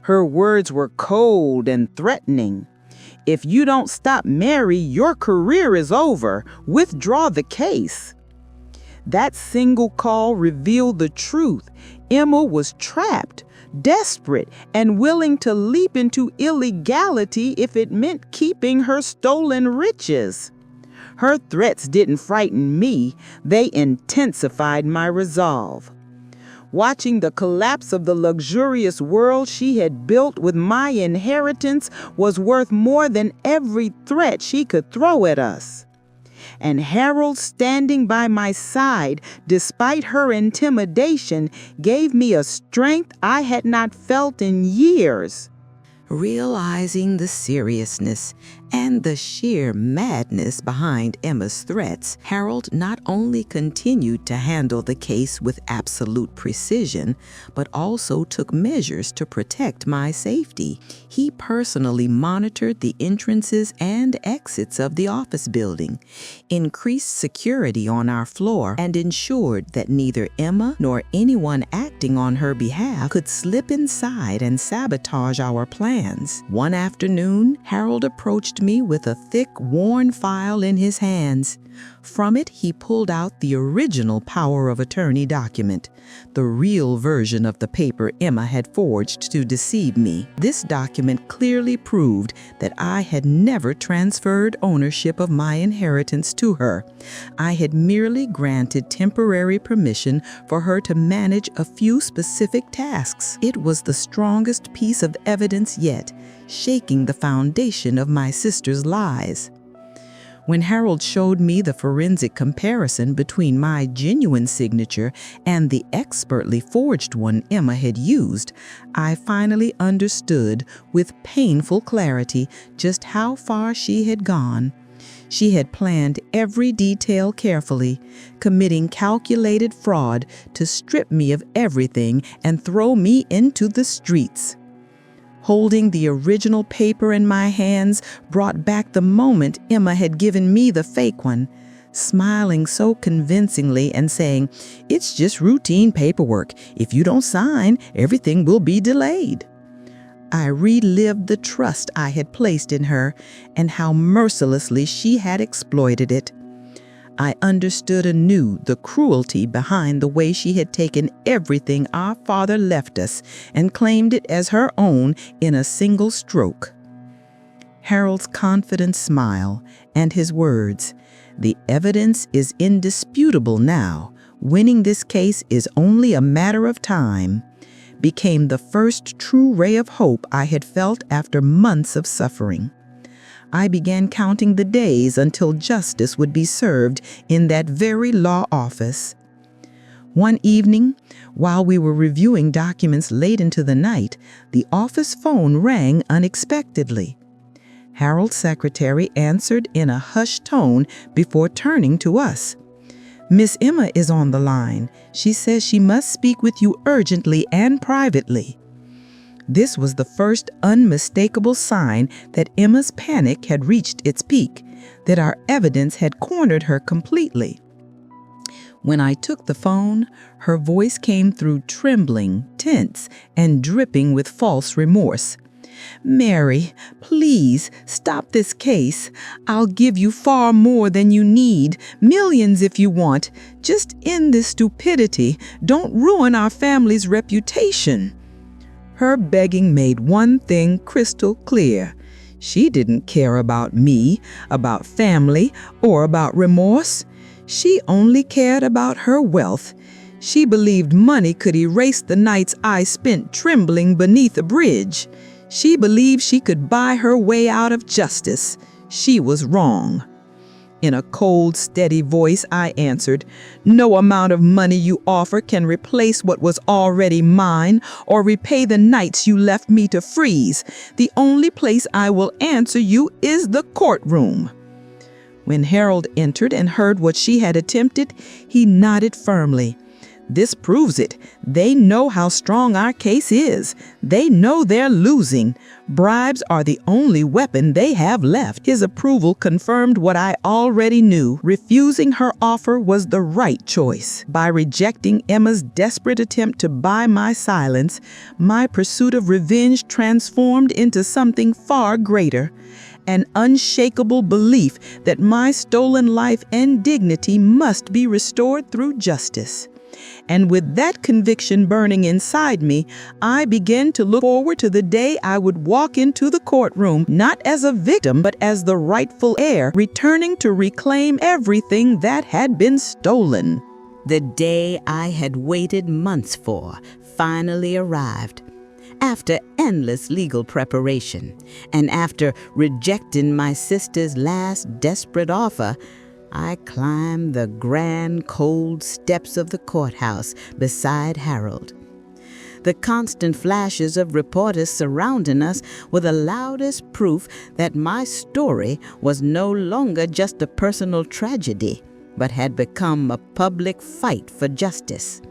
Speaker 1: Her words were cold and threatening. "If you don't stop Mary, your career is over. Withdraw the case." That single call revealed the truth. Emma was trapped, desperate, and willing to leap into illegality if it meant keeping her stolen riches. Her threats didn't frighten me, they intensified my resolve. Watching the collapse of the luxurious world she had built with my inheritance was worth more than every threat she could throw at us. And Harold standing by my side, despite her intimidation, gave me a strength I had not felt in years.
Speaker 2: Realizing the seriousness and the sheer madness behind Emma's threats, Harold not only continued to handle the case with absolute precision, but also took measures to protect my safety. He personally monitored the entrances and exits of the office building, increased security on our floor, and ensured that neither Emma nor anyone acting on her behalf could slip inside and sabotage our plans. One afternoon, Harold approached me with a thick, worn file in his hands. From it, he pulled out the original power of attorney document, the real version of the paper Emma had forged to deceive me. This document clearly proved that I had never transferred ownership of my inheritance to her. I had merely granted temporary permission for her to manage a few specific tasks. It was the strongest piece of evidence yet, shaking the foundation of my sister's lies. When Harold showed me the forensic comparison between my genuine signature and the expertly forged one Emma had used, I finally understood with painful clarity just how far she had gone. She had planned every detail carefully, committing calculated fraud to strip me of everything and throw me into the streets. Holding the original paper in my hands brought back the moment Emma had given me the fake one, smiling so convincingly and saying, "It's just routine paperwork. If you don't sign, everything will be delayed." I relived the trust I had placed in her and how mercilessly she had exploited it. I understood anew the cruelty behind the way she had taken everything our father left us and claimed it as her own in a single stroke. Harold's confident smile and his words, "The evidence is indisputable now. Winning this case is only a matter of time," became the first true ray of hope I had felt after months of suffering. I began counting the days until justice would be served in that very law office. One evening, while we were reviewing documents late into the night, the office phone rang unexpectedly. Harold's secretary answered in a hushed tone before turning to us. "Miss Emma is on the line. She says she must speak with you urgently and privately." This was the first unmistakable sign that Emma's panic had reached its peak, that our evidence had cornered her completely. When I took the phone, her voice came through trembling, tense, and dripping with false remorse. "Mary, please stop this case. I'll give you far more than you need, millions if you want. Just end this stupidity. Don't ruin our family's reputation." Her begging made one thing crystal clear. She didn't care about me, about family, or about remorse.
Speaker 3: She only cared about her wealth. She believed money could erase the nights I spent trembling beneath a bridge. She believed she could buy her way out of justice. She was wrong. In a cold, steady voice, I answered, "No amount of money you offer can replace what was already mine or repay the nights you left me to freeze. The only place I will answer you is the courtroom." When Harold entered and heard what she had attempted, he nodded firmly. "This proves it. They know how strong our case is. They know they're losing. Bribes are the only weapon they have left." His approval confirmed what I already knew. Refusing her offer was the right choice. By rejecting Emma's desperate attempt to buy my silence, my pursuit of revenge transformed into something far greater. An unshakable belief that my stolen life and dignity must be restored through justice. And with that conviction burning inside me, I began to look forward to the day I would walk into the courtroom, not as a victim, but as the rightful heir, returning to reclaim everything that had been stolen.
Speaker 2: The day I had waited months for finally arrived. After endless legal preparation, and after rejecting my sister's last desperate offer, I climbed the grand, cold steps of the courthouse beside Harold. The constant flashes of reporters surrounding us were the loudest proof that my story was no longer just a personal tragedy, but had become a public fight for justice.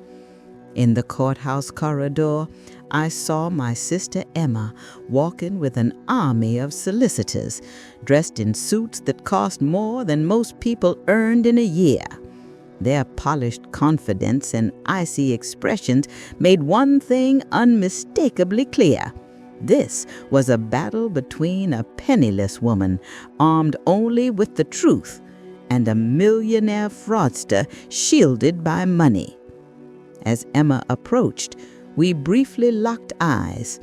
Speaker 2: In the courthouse corridor, I saw my sister Emma walking with an army of solicitors, dressed in suits that cost more than most people earned in a year. Their polished confidence and icy expressions made one thing unmistakably clear. This was a battle between a penniless woman, armed only with the truth, and a millionaire fraudster shielded by money. As Emma approached, we briefly locked eyes.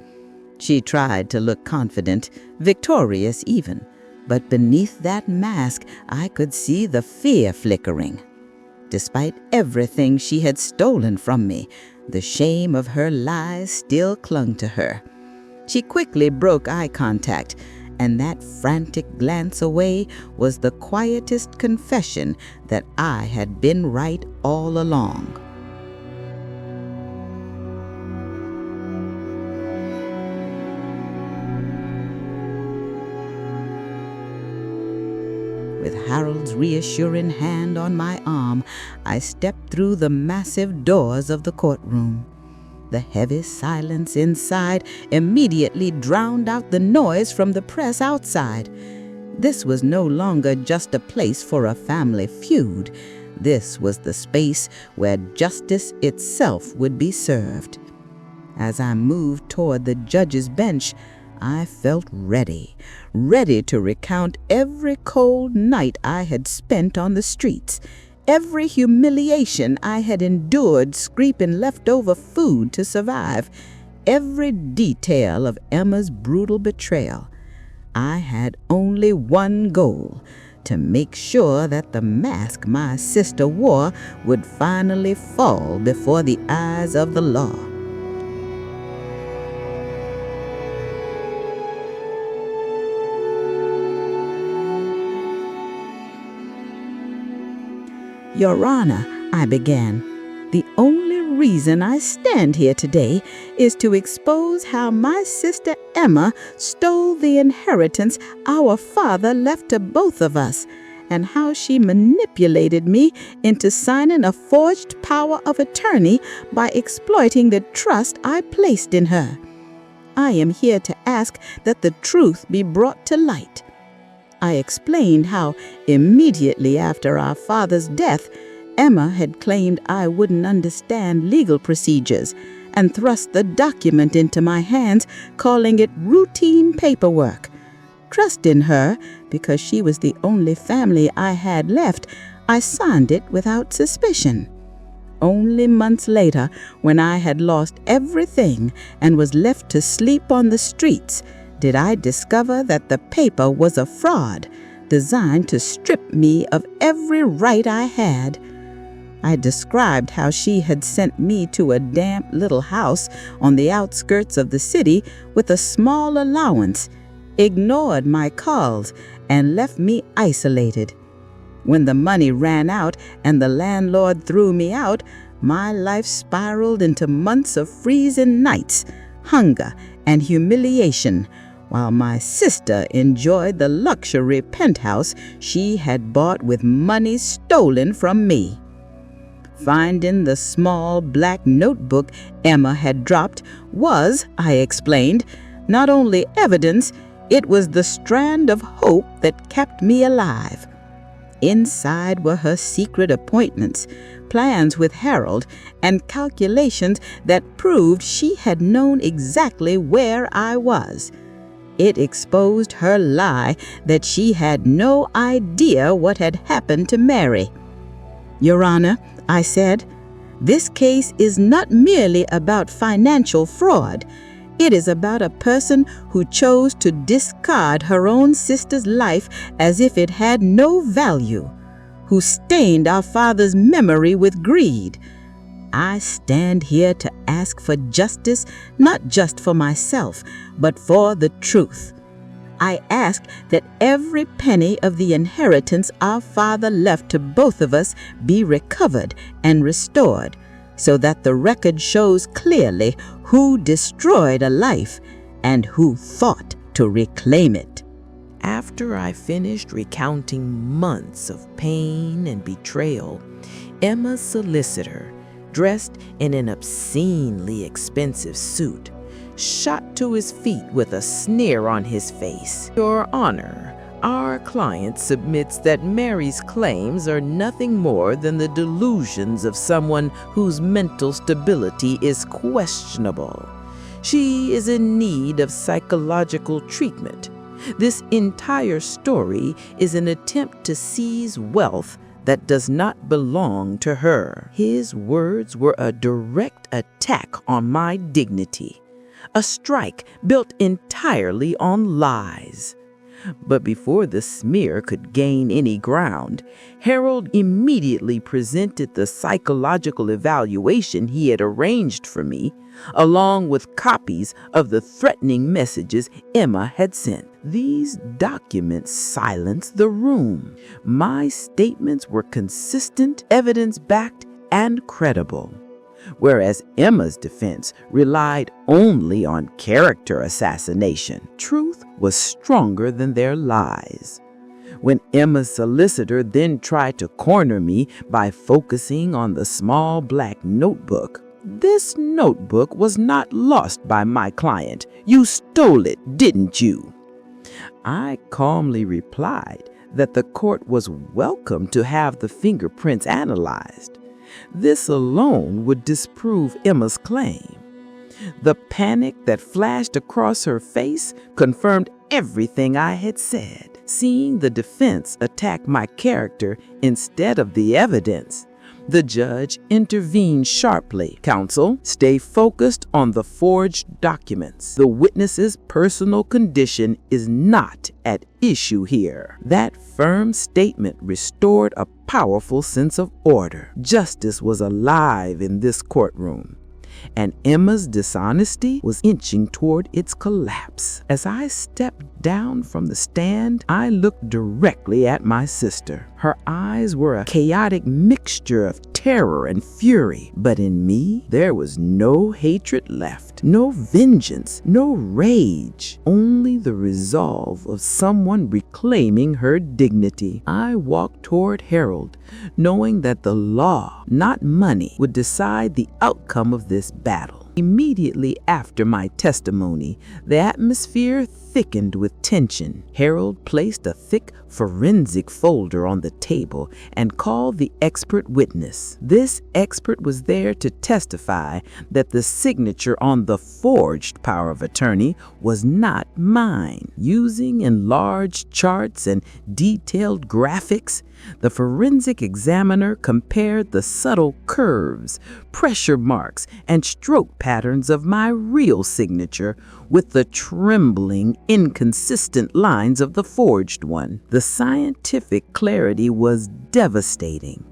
Speaker 2: She tried to look confident, victorious even, but beneath that mask I could see the fear flickering. Despite everything she had stolen from me, the shame of her lies still clung to her. She quickly broke eye contact, and that frantic glance away was the quietest confession that I had been right all along. With Harold's reassuring hand on my arm, I stepped through the massive doors of the courtroom. The heavy silence inside immediately drowned out the noise from the press outside. This was no longer just a place for a family feud. This was the space where justice itself would be served. As I moved toward the judge's bench, I felt ready to recount every cold night I had spent on the streets, every humiliation I had endured scraping leftover food to survive, every detail of Emma's brutal betrayal. I had only one goal: to make sure that the mask my sister wore would finally fall before the eyes of the law. Your Honor, I began, the only reason I stand here today is to expose how my sister Emma stole the inheritance our father left to both of us, and how she manipulated me into signing a forged power of attorney by exploiting the trust I placed in her. I am here to ask that the truth be brought to light. I explained how immediately after our father's death, Emma had claimed I wouldn't understand legal procedures and thrust the document into my hands, calling it routine paperwork. Trusting her, because she was the only family I had left, I signed it without suspicion. Only months later, when I had lost everything and was left to sleep on the streets, did I discover that the paper was a fraud,
Speaker 1: designed to strip me of every right I had. I described how she had sent me to a damp little house on the outskirts of the city with a small allowance, ignored my calls, and left me isolated. When the money ran out and the landlord threw me out, my life spiraled into months of freezing nights, hunger, and humiliation, while my sister enjoyed the luxury penthouse she had bought with money stolen from me. Finding the small black notebook Emma had dropped was, I explained, not only evidence, it was the strand of hope that kept me alive. Inside were her secret appointments, plans with Harold, and calculations that proved she had known exactly where I was. It exposed her lie that she had no idea what had happened to Mary. Your Honor, I said, this case is not merely about financial fraud. It is about a person who chose to discard her own sister's life as if it had no value, who stained our father's memory with greed. I stand here to ask for justice, not just for myself, but for the truth. I ask that every penny of the inheritance our father left to both of us be recovered and restored, so that the record shows clearly who destroyed a life and who thought to reclaim it.
Speaker 2: After I finished recounting months of pain and betrayal, Emma's solicitor, dressed in an obscenely expensive suit, shot to his feet with a sneer on his face. Your Honor, our client submits that Mary's claims are nothing more than the delusions of someone whose mental stability is questionable. She is in need of psychological treatment. This entire story is an attempt to seize wealth that does not belong to her. His words were a direct attack on my dignity, a strike built entirely on lies. But before the smear could gain any ground, Harold immediately presented the psychological evaluation he had arranged for me, along with copies of the threatening messages Emma had sent. These documents silenced the room. My statements were consistent, evidence-backed, and credible, whereas Emma's defense relied only on character assassination. Truth was stronger than their lies. When Emma's solicitor then tried to corner me by focusing on the small black notebook, this notebook was not lost by my client. You stole it, didn't you? I calmly replied that the court was welcome to have the fingerprints analyzed. This alone would disprove Emma's claim. The panic that flashed across her face confirmed everything I had said. Seeing the defense attack my character instead of the evidence, the judge intervened sharply. Counsel, stay focused on the forged documents. The witness's personal condition is not at issue here. That firm statement restored a powerful sense of order. Justice was alive in this courtroom, and Emma's dishonesty was inching toward its collapse. As I stepped down from the stand, I looked directly at my sister. Her eyes were a chaotic mixture of terror and fury, but in me, there was no hatred left, no vengeance, no rage, only the resolve of someone reclaiming her dignity. I walked toward Harold, knowing that the law, not money, would decide the outcome of this battle. Immediately after my testimony, the atmosphere thickened with tension. Harold placed a thick forensic folder on the table and called the expert witness. This expert was there to testify that the signature on the forged power of attorney was not mine. Using enlarged charts and detailed graphics,
Speaker 4: The forensic examiner compared the subtle curves, pressure marks, and stroke patterns of my real signature with the trembling, inconsistent lines of the forged one. The scientific clarity was devastating.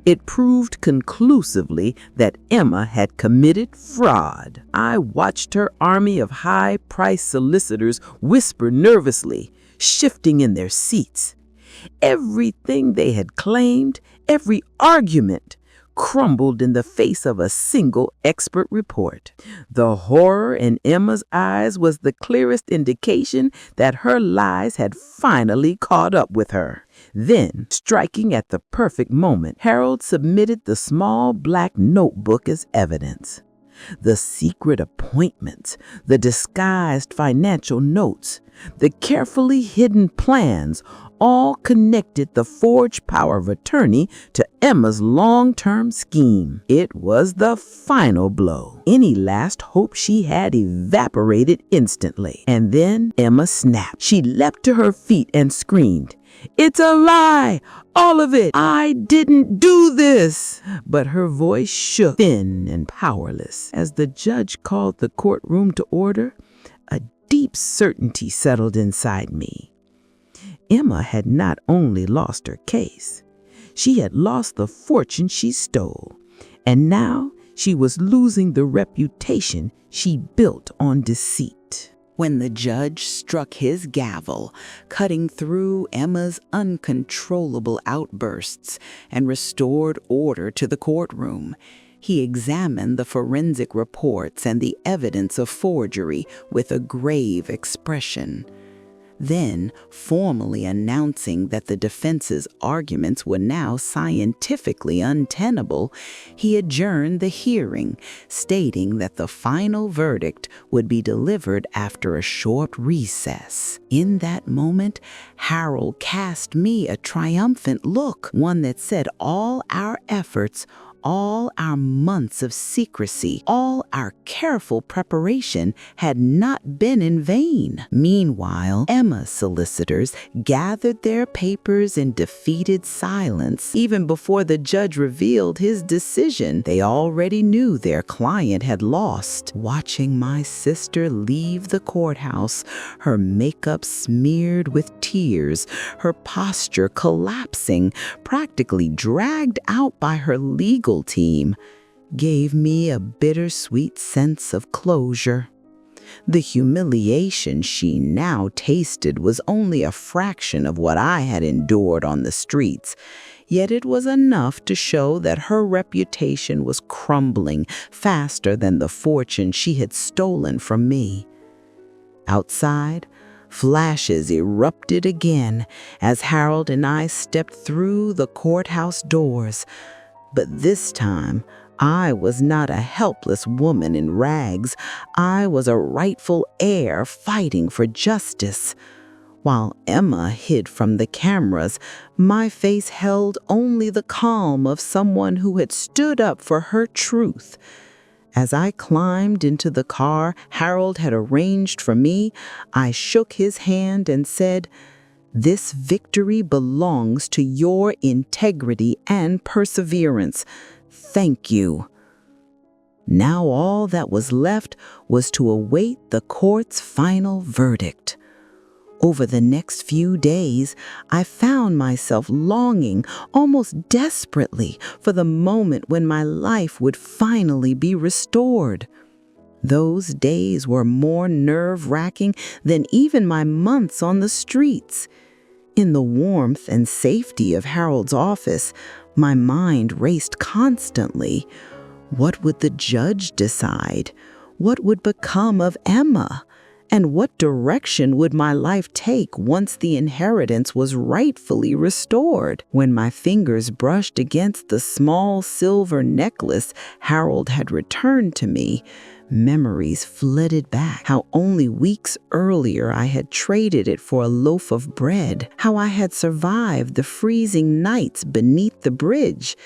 Speaker 4: It proved conclusively that Emma had committed fraud. I watched her army of high-priced solicitors whisper nervously, shifting in their seats. Everything they had claimed, every argument, crumbled in the face of a single expert report. The horror in Emma's eyes was the clearest indication that her lies had finally caught up with her. Then, striking at the perfect moment, Harold submitted the small black notebook as evidence. The secret appointments, the disguised financial notes, the carefully hidden plans all connected the forged power of attorney to Emma's long-term scheme. It was the final blow. Any last hope she had evaporated instantly. And then Emma snapped. She leapt to her feet and screamed, "It's a lie! All of it! I didn't do this!" But her voice shook, thin and powerless. As the judge called the courtroom to order, a deep certainty settled inside me. Emma had not only lost her case, she had lost the fortune she stole, and now she was losing the reputation she built on deceit.
Speaker 1: When the judge struck his gavel, cutting through Emma's uncontrollable outbursts and restored order to the courtroom, he examined the forensic reports and the evidence of forgery with a grave expression. Then, formally announcing that the defense's arguments were now scientifically untenable, he adjourned the hearing, stating that the final verdict would be delivered after a short recess. In that moment, Harold cast me a triumphant look, one that said all our efforts, all our months of secrecy, all our careful preparation had not been in vain. Meanwhile, Emma's solicitors gathered their papers in defeated silence. Even before the judge revealed his decision, they already knew their client had lost. Watching my sister leave the courthouse, her makeup smeared with tears, her posture collapsing, practically dragged out by her legal team, gave me a bittersweet sense of closure. The humiliation she now tasted was only a fraction of what I had endured on the streets, yet it was enough to show that her reputation was crumbling faster than the fortune she had stolen from me. Outside, flashes erupted again as Harold and I stepped through the courthouse doors. But this time, I was not a helpless woman in rags. I was a rightful heir fighting for justice. While Emma hid from the cameras, my face held only the calm of someone who had stood up for her truth. As I climbed into the car Harold had arranged for me, I shook his hand and said, "This victory belongs to your integrity and perseverance. Thank you." Now all that was left was to await the court's final verdict. Over the next few days, I found myself longing almost desperately for the moment when my life would finally be restored. Those days were more nerve-wracking than even my months on the streets. In the warmth and safety of Harold's office, my mind raced constantly. What would the judge decide? What would become of Emma? And what direction would my life take once the inheritance was rightfully restored? When my fingers brushed against the small silver necklace Harold had returned to me, memories flooded back. How only weeks earlier I had traded it for a loaf of bread. How I had survived the freezing nights beneath the bridge.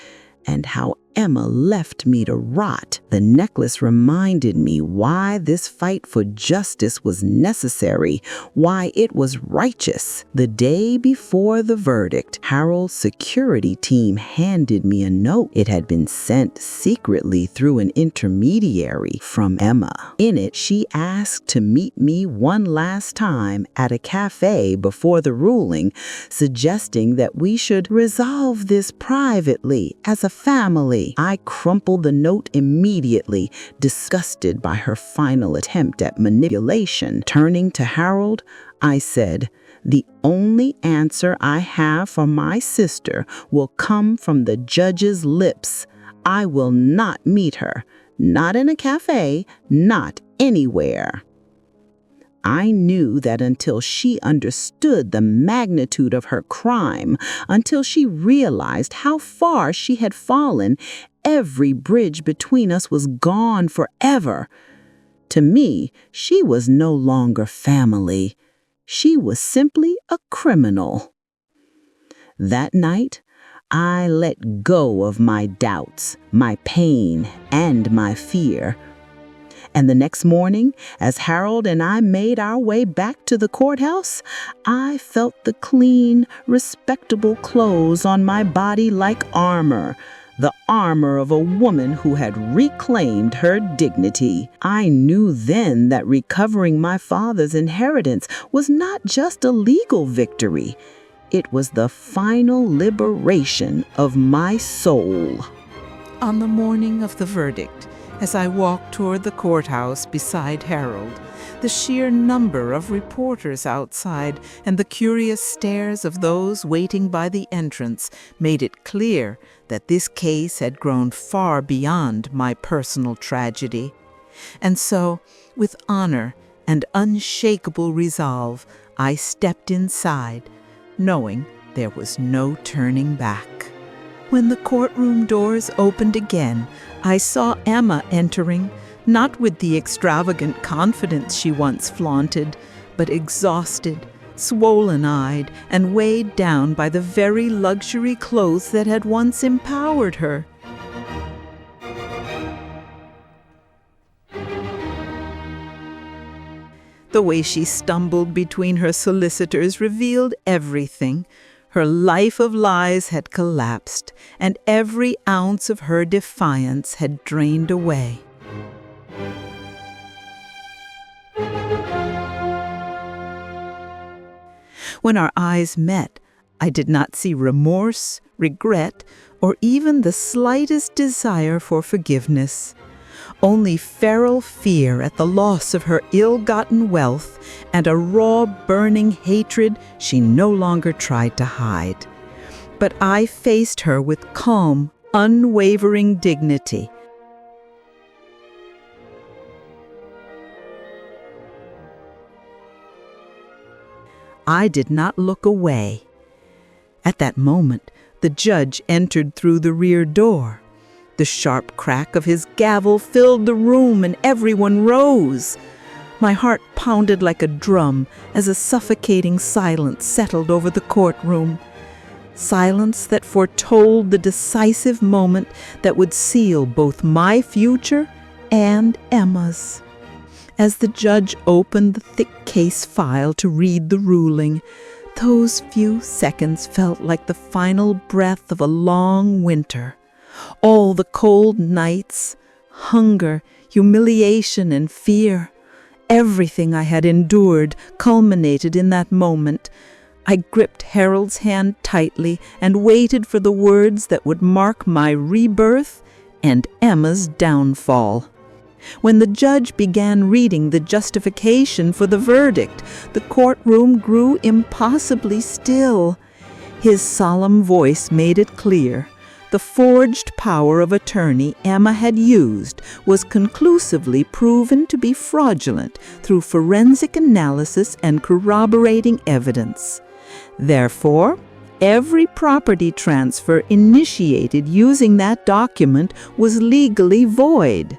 Speaker 1: And how
Speaker 4: Emma left me to rot. The necklace reminded me why this fight for justice was necessary, why it was righteous. The day before the verdict, Harold's security team handed me a note. It had been sent secretly through an intermediary from Emma. In it, she asked to meet me one last time at a cafe before the ruling, suggesting that we should resolve this privately as a family. I crumpled the note immediately, disgusted by her final attempt at manipulation. Turning to Harold, I said, "The only answer I have for my sister will come from the judge's lips. I will not meet her, not in a cafe, not anywhere." I knew that until she understood the magnitude of her crime, until she realized how far she had fallen, every bridge between us was gone forever. To me, she was no longer family. She was simply a criminal. That night, I let go of my doubts, my pain, and my fear. And the next morning, as Harold and I made our way back to the courthouse, I felt the clean, respectable clothes on my body like armor, the armor of a woman who had reclaimed her dignity. I knew then that recovering my father's inheritance was not just a legal victory. It was the final liberation of my soul.
Speaker 2: On the morning of the verdict, as I walked toward the courthouse beside Harold, the sheer number of reporters outside and the curious stares of those waiting by the entrance made it clear that this case had grown far beyond my personal tragedy. And so, with honor and unshakable resolve, I stepped inside, knowing there was no turning back. When the courtroom doors opened again, I saw Emma entering, not with the extravagant confidence she once flaunted, but exhausted, swollen-eyed, and weighed down by the very luxury clothes that had once empowered her. The way she stumbled between her solicitors revealed everything. Her life of lies had collapsed, and every ounce of her defiance had drained away. When our eyes met, I did not see remorse, regret, or even the slightest desire for forgiveness. Only feral fear at the loss of her ill-gotten wealth and a raw, burning hatred she no longer tried to hide. But I faced her with calm, unwavering dignity. I did not look away. At that moment, the judge entered through the rear door. The sharp crack of his gavel filled the room and everyone rose. My heart pounded like a drum as a suffocating silence settled over the courtroom. Silence that foretold the decisive moment that would seal both my future and Emma's. As the judge opened the thick case file to read the ruling, those few seconds felt like the final breath of a long winter. All the cold nights, hunger, humiliation, and fear, everything I had endured culminated in that moment. I gripped Harold's hand tightly and waited for the words that would mark my rebirth and Emma's downfall. When the judge began reading the justification for the verdict, the courtroom grew impossibly still. His solemn voice made it clear. The forged power of attorney Emma had used was conclusively proven to be fraudulent through forensic analysis and corroborating evidence. Therefore, every property transfer initiated using that document was legally void.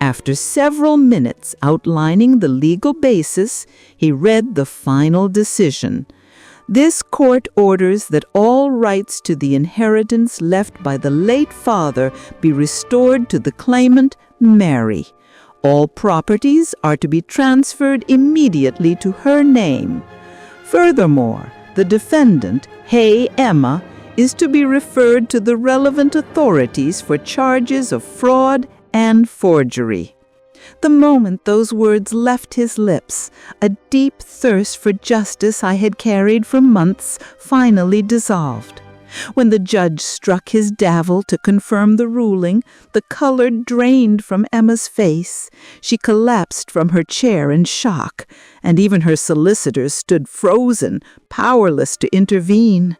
Speaker 2: After several minutes outlining the legal basis, he read the final decision.
Speaker 5: This court orders that all rights to the inheritance left by the late father be restored to the claimant, Mary. All properties are to be transferred immediately to her name. Furthermore, the defendant, Hay Emma, is to be referred to the relevant authorities for charges of fraud and forgery. The moment those words left his lips, a deep thirst for justice I had carried for months finally dissolved. When the judge struck his gavel to confirm the ruling, the color drained from Emma's face. She collapsed from her chair in shock, and even her solicitors stood frozen, powerless to intervene.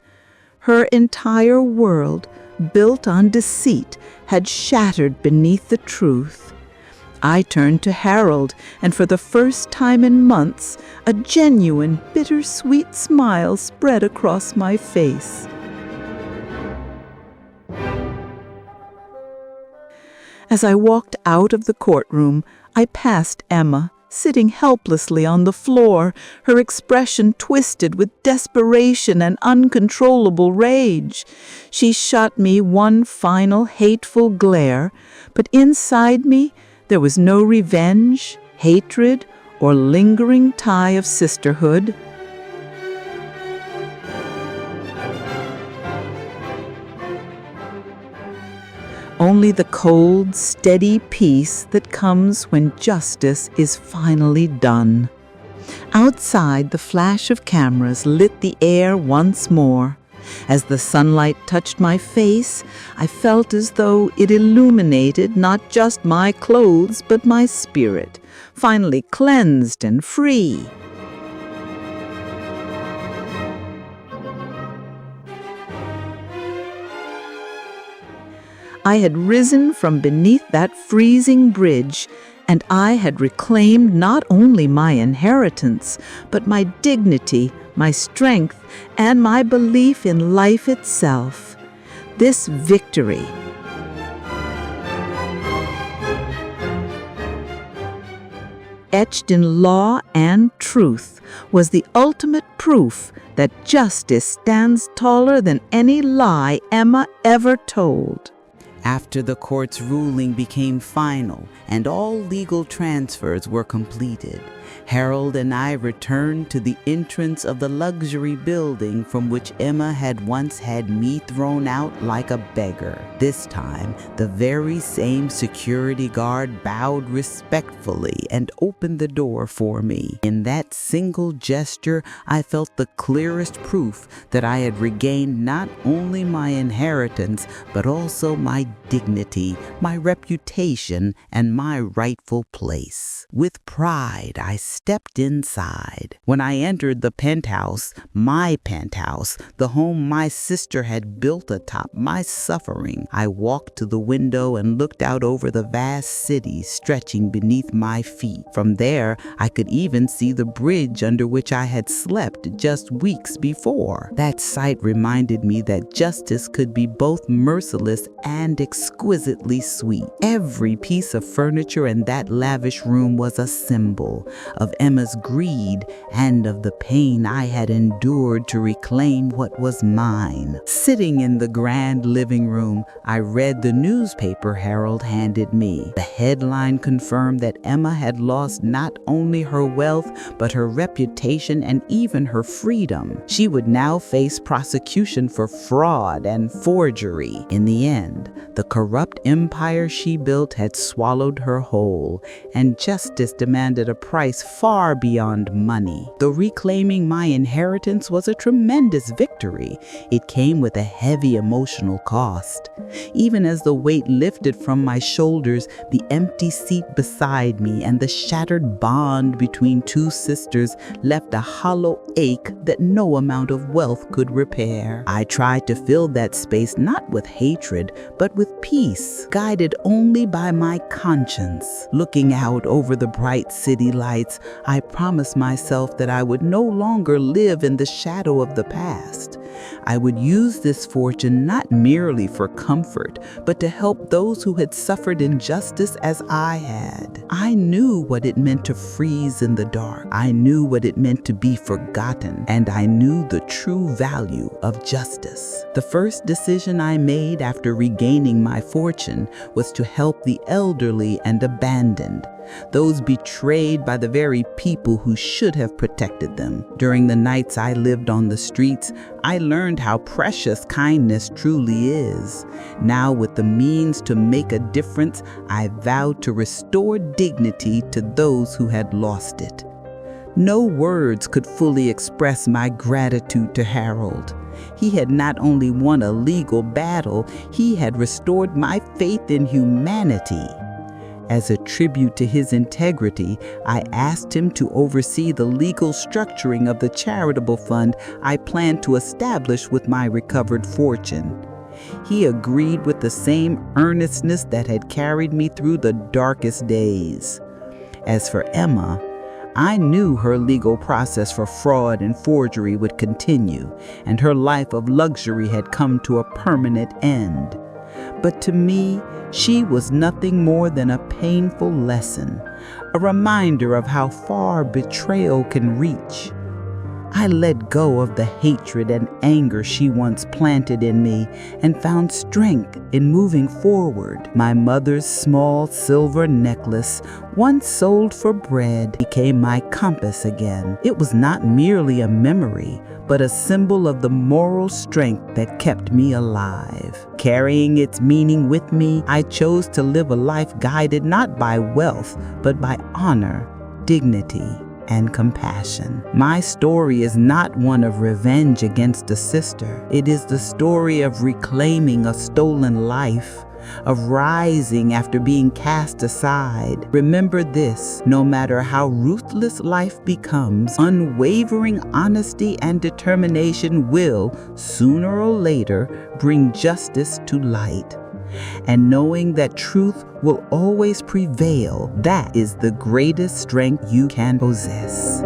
Speaker 5: Her entire world, built on deceit, had shattered beneath the truth. I turned to Harold, and for the first time in months, a genuine, bittersweet smile spread across my face. As I walked out of the courtroom, I passed Emma, sitting helplessly on the floor, her expression twisted with desperation and uncontrollable rage. She shot me one final hateful glare, but inside me there was no revenge, hatred, or lingering tie of sisterhood. Only the cold, steady peace that comes when justice is finally done. Outside, the flash of cameras lit the air once more. As the sunlight touched my face, I felt as though it illuminated not just my clothes, but my spirit, finally cleansed and free. I had risen from beneath that freezing bridge, and I had reclaimed not only my inheritance, but my dignity, my strength, and my belief in life itself. This victory, etched in law and truth, was the ultimate proof that justice stands taller than any lie Emma ever told.
Speaker 1: After the court's ruling became final and all legal transfers were completed, Harold and I returned to the entrance of the luxury building from which Emma had once had me thrown out like a beggar. This time, the very same security guard bowed respectfully and opened the door for me. In that single gesture, I felt the clearest proof that I had regained not only my inheritance, but also my dignity, my reputation, and my rightful place. With pride, I stepped inside. When I entered the penthouse, my penthouse, the home my sister had built atop my suffering, I walked to the window and looked out over the vast city stretching beneath my feet. From there, I could even see the bridge under which I had slept just weeks before. That sight reminded me that justice could be both merciless and exquisitely sweet. Every piece of furniture in that lavish room was a symbol of Emma's greed and of the pain I had endured to reclaim what was mine. Sitting in the grand living room, I read the newspaper Harold handed me. The headline confirmed that Emma had lost not only her wealth, but her reputation and even her freedom. She would now face prosecution for fraud and forgery. In the end, the corrupt empire she built had swallowed her whole, and justice demanded a price far beyond money. Though reclaiming my inheritance was a tremendous victory, it came with a heavy emotional cost. Even as the weight lifted from my shoulders, the empty seat beside me and the shattered bond between two sisters left a hollow ache that no amount of wealth could repair. I tried to fill that space not with hatred, but with
Speaker 4: with peace, guided only by my conscience. Looking out over the bright city lights, I promised myself that I would no longer live in the shadow of the past. I would use this fortune not merely for comfort, but to help those who had suffered injustice as I had. I knew what it meant to freeze in the dark. I knew what it meant to be forgotten, and I knew the true value of justice. The first decision I made after regaining my fortune was to help the elderly and abandoned, those betrayed by the very people who should have protected them. During the nights I lived on the streets, I learned how precious kindness truly is. Now, with the means to make a difference, I vowed to restore dignity to those who had lost it. No words could fully express my gratitude to Harold. He had not only won a legal battle, he had restored my faith in humanity. As a tribute to his integrity, I asked him to oversee the legal structuring of the charitable fund I planned to establish with my recovered fortune. He agreed with the same earnestness that had carried me through the darkest days. As for Emma, I knew her legal process for fraud and forgery would continue, and her life of luxury had come to a permanent end. But to me, she was nothing more than a painful lesson, a reminder of how far betrayal can reach. I let go of the hatred and anger she once planted in me and found strength in moving forward. My mother's small silver necklace, once sold for bread, became my compass again. It was not merely a memory, but a symbol of the moral strength that kept me alive. Carrying its meaning with me, I chose to live a life guided not by wealth, but by honor, dignity, and compassion. My story is not one of revenge against a sister. It is the story of reclaiming a stolen life, of rising after being cast aside. Remember this: no matter how ruthless life becomes, unwavering honesty and determination will, sooner or later, bring justice to light. And knowing that truth will always prevail, that is the greatest strength you can possess.